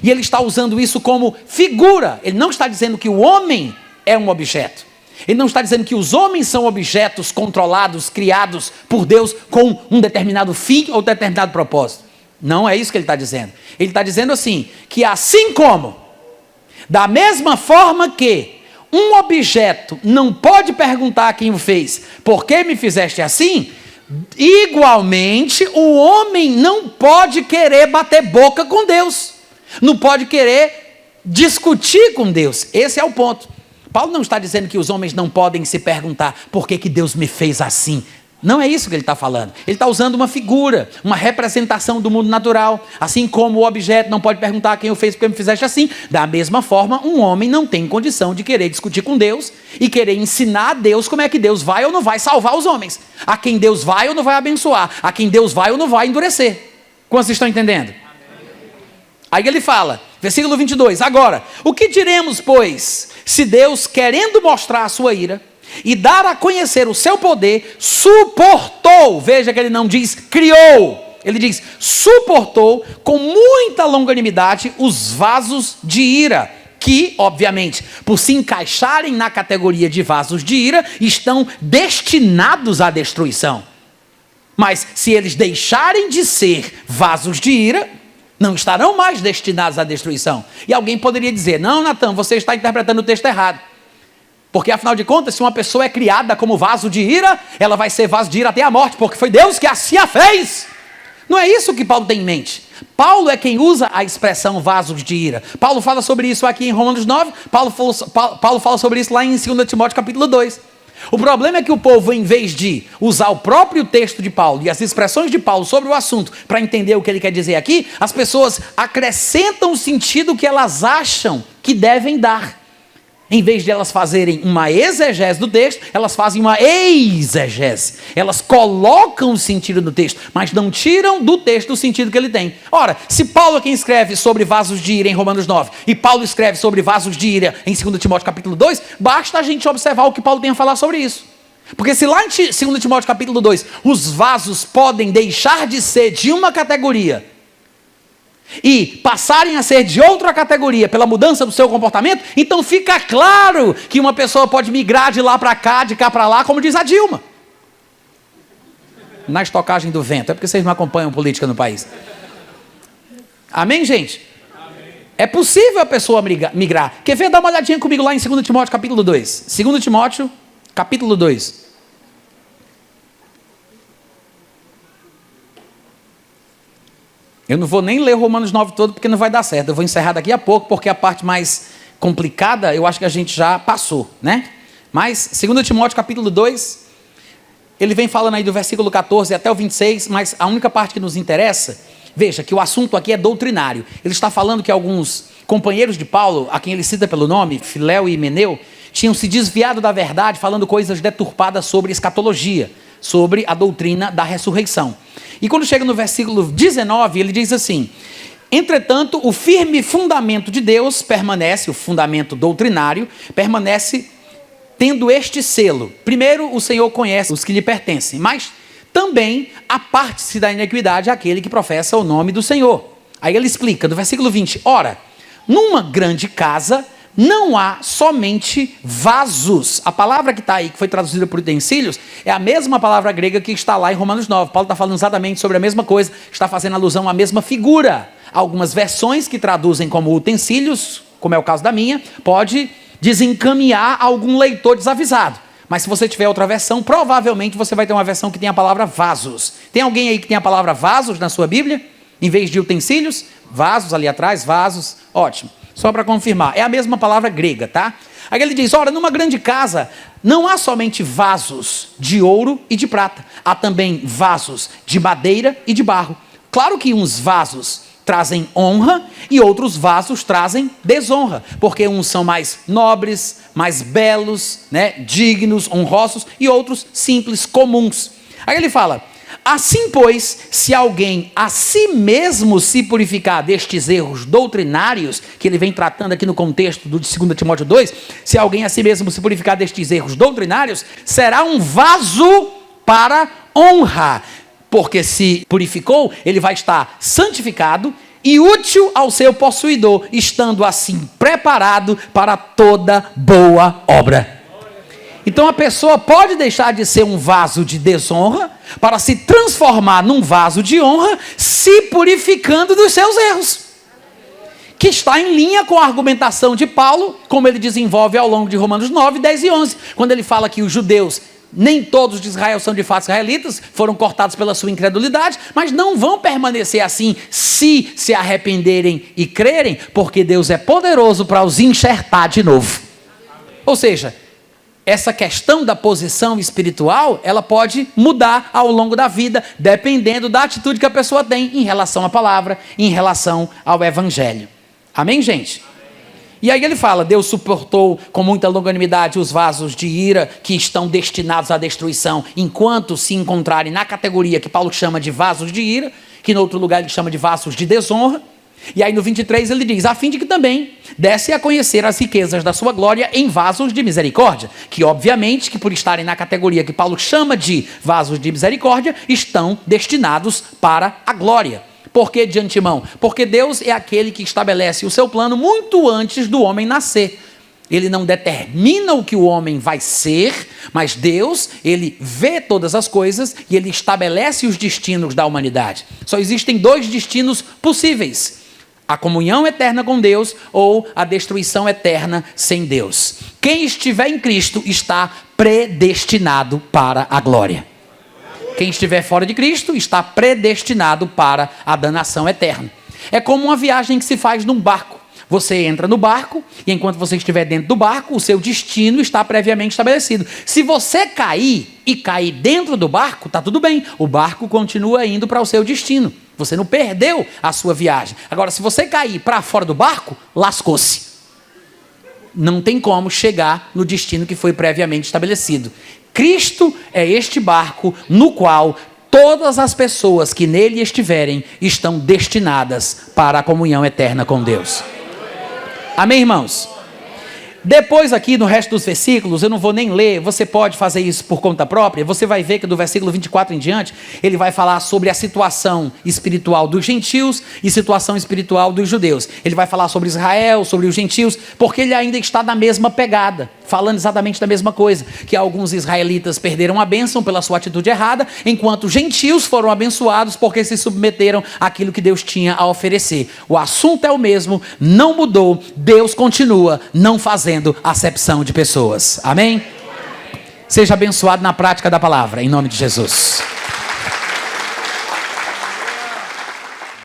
e ele está usando isso como figura. Ele não está dizendo que o homem é um objeto. Ele não está dizendo que os homens são objetos controlados, criados por Deus com um determinado fim ou determinado propósito. Não é isso que ele está dizendo. Ele está dizendo assim, que assim como, da mesma forma que um objeto não pode perguntar a quem o fez, por que me fizeste assim? Igualmente, o homem não pode querer bater boca com Deus. Não pode querer discutir com Deus. Esse é o ponto. Paulo não está dizendo que os homens não podem se perguntar por que Deus me fez assim. Não é isso que ele está falando. Ele está usando uma figura, uma representação do mundo natural. Assim como o objeto não pode perguntar a quem o fez porque me fizeste assim. Da mesma forma, um homem não tem condição de querer discutir com Deus e querer ensinar a Deus como é que Deus vai ou não vai salvar os homens. A quem Deus vai ou não vai abençoar. A quem Deus vai ou não vai endurecer. Como vocês estão entendendo? Aí ele fala, versículo 22, agora, o que diremos, pois, se Deus, querendo mostrar a sua ira e dar a conhecer o seu poder, suportou, veja que ele não diz criou, ele diz suportou com muita longanimidade os vasos de ira, que, obviamente, por se encaixarem na categoria de vasos de ira, estão destinados à destruição. Mas se eles deixarem de ser vasos de ira, não estarão mais destinados à destruição. E alguém poderia dizer, não, Natan, você está interpretando o texto errado. Porque, afinal de contas, se uma pessoa é criada como vaso de ira, ela vai ser vaso de ira até a morte, porque foi Deus que assim a fez. Não é isso que Paulo tem em mente. Paulo é quem usa a expressão vasos de ira. Paulo fala sobre isso aqui em Romanos 9, Paulo fala sobre isso lá em 2 Timóteo capítulo 2. O problema é que o povo, em vez de usar o próprio texto de Paulo e as expressões de Paulo sobre o assunto para entender o que ele quer dizer aqui, as pessoas acrescentam o sentido que elas acham que devem dar. Em vez de elas fazerem uma exegese do texto, elas fazem uma exegese. Elas colocam o sentido do texto, mas não tiram do texto o sentido que ele tem. Ora, se Paulo é quem escreve sobre vasos de ira em Romanos 9, e Paulo escreve sobre vasos de ira em 2 Timóteo capítulo 2, basta a gente observar o que Paulo tem a falar sobre isso. Porque se lá em 2 Timóteo capítulo 2, os vasos podem deixar de ser de uma categoria e passarem a ser de outra categoria pela mudança do seu comportamento, então fica claro que uma pessoa pode migrar de lá para cá, de cá para lá, como diz a Dilma. Na estocagem do vento. É porque vocês não acompanham política no país. Amém, gente? Amém. É possível a pessoa migrar. Quer ver? Dá uma olhadinha comigo lá em 2 Timóteo capítulo 2. 2 Timóteo capítulo 2. Eu não vou nem ler Romanos 9 todo, porque não vai dar certo. Eu vou encerrar daqui a pouco, porque a parte mais complicada, eu acho que a gente já passou, né? Mas, 2 Timóteo capítulo 2, ele vem falando aí do versículo 14 até o 26, mas a única parte que nos interessa, veja que o assunto aqui é doutrinário. Ele está falando que alguns companheiros de Paulo, a quem ele cita pelo nome, Filéu e Himeneu, tinham se desviado da verdade, falando coisas deturpadas sobre escatologia, sobre a doutrina da ressurreição. E quando chega no versículo 19, ele diz assim, entretanto, o firme fundamento de Deus permanece, o fundamento doutrinário, permanece tendo este selo. Primeiro, o Senhor conhece os que lhe pertencem, mas também aparte-se da iniquidade aquele que professa o nome do Senhor. Aí ele explica, no versículo 20, ora, numa grande casa não há somente vasos. A palavra que está aí, que foi traduzida por utensílios, é a mesma palavra grega que está lá em Romanos 9. Paulo está falando exatamente sobre a mesma coisa, está fazendo alusão à mesma figura. Algumas versões que traduzem como utensílios, como é o caso da minha, pode desencaminhar algum leitor desavisado. Mas se você tiver outra versão, provavelmente você vai ter uma versão que tem a palavra vasos. Tem alguém aí que tem a palavra vasos na sua Bíblia? Em vez de utensílios, vasos ali atrás, vasos, ótimo. Só para confirmar, é a mesma palavra grega, tá? Aí ele diz, ora, numa grande casa não há somente vasos de ouro e de prata, há também vasos de madeira e de barro. Claro que uns vasos trazem honra e outros vasos trazem desonra, porque uns são mais nobres, mais belos, né, dignos, honrosos, e outros simples, comuns. Aí ele fala, assim pois, se alguém a si mesmo se purificar destes erros doutrinários, que ele vem tratando aqui no contexto do 2 Timóteo 2, se alguém a si mesmo se purificar destes erros doutrinários, será um vaso para honra, porque se purificou, ele vai estar santificado e útil ao seu possuidor, estando assim preparado para toda boa obra. Então a pessoa pode deixar de ser um vaso de desonra para se transformar num vaso de honra, se purificando dos seus erros. Que está em linha com a argumentação de Paulo, como ele desenvolve ao longo de Romanos 9, 10 e 11, quando ele fala que os judeus, nem todos de Israel são de fato israelitas, foram cortados pela sua incredulidade, mas não vão permanecer assim se arrependerem e crerem, porque Deus é poderoso para os enxertar de novo. Ou seja, essa questão da posição espiritual, ela pode mudar ao longo da vida, dependendo da atitude que a pessoa tem em relação à palavra, em relação ao evangelho. Amém, gente? E aí ele fala, Deus suportou com muita longanimidade os vasos de ira que estão destinados à destruição, enquanto se encontrarem na categoria que Paulo chama de vasos de ira, que em outro lugar ele chama de vasos de desonra. E aí no 23 ele diz, a fim de que também desse a conhecer as riquezas da sua glória em vasos de misericórdia, que obviamente, que por estarem na categoria que Paulo chama de vasos de misericórdia, estão destinados para a glória. Por que de antemão? Porque Deus é aquele que estabelece o seu plano muito antes do homem nascer. Ele não determina o que o homem vai ser, mas Deus, ele vê todas as coisas e ele estabelece os destinos da humanidade. Só existem 2 destinos possíveis: a comunhão eterna com Deus ou a destruição eterna sem Deus. Quem estiver em Cristo está predestinado para a glória. Quem estiver fora de Cristo está predestinado para a danação eterna. É como uma viagem que se faz num barco. Você entra no barco e enquanto você estiver dentro do barco, o seu destino está previamente estabelecido. Se você cair e cair dentro do barco, está tudo bem. O barco continua indo para o seu destino. Você não perdeu a sua viagem. Agora, se você cair para fora do barco, lascou-se. Não tem como chegar no destino que foi previamente estabelecido. Cristo é este barco no qual todas as pessoas que nele estiverem estão destinadas para a comunhão eterna com Deus. Amém, irmãos? Depois aqui no resto dos versículos, eu não vou nem ler, você pode fazer isso por conta própria, você vai ver que do versículo 24 em diante, ele vai falar sobre a situação espiritual dos gentios e situação espiritual dos judeus. Ele vai falar sobre Israel, sobre os gentios, porque ele ainda está na mesma pegada, falando exatamente da mesma coisa, que alguns israelitas perderam a bênção pela sua atitude errada, enquanto gentios foram abençoados porque se submeteram àquilo que Deus tinha a oferecer. O assunto é o mesmo, não mudou, Deus continua não fazendo acepção de pessoas. Amém? Seja abençoado na prática da palavra, em nome de Jesus.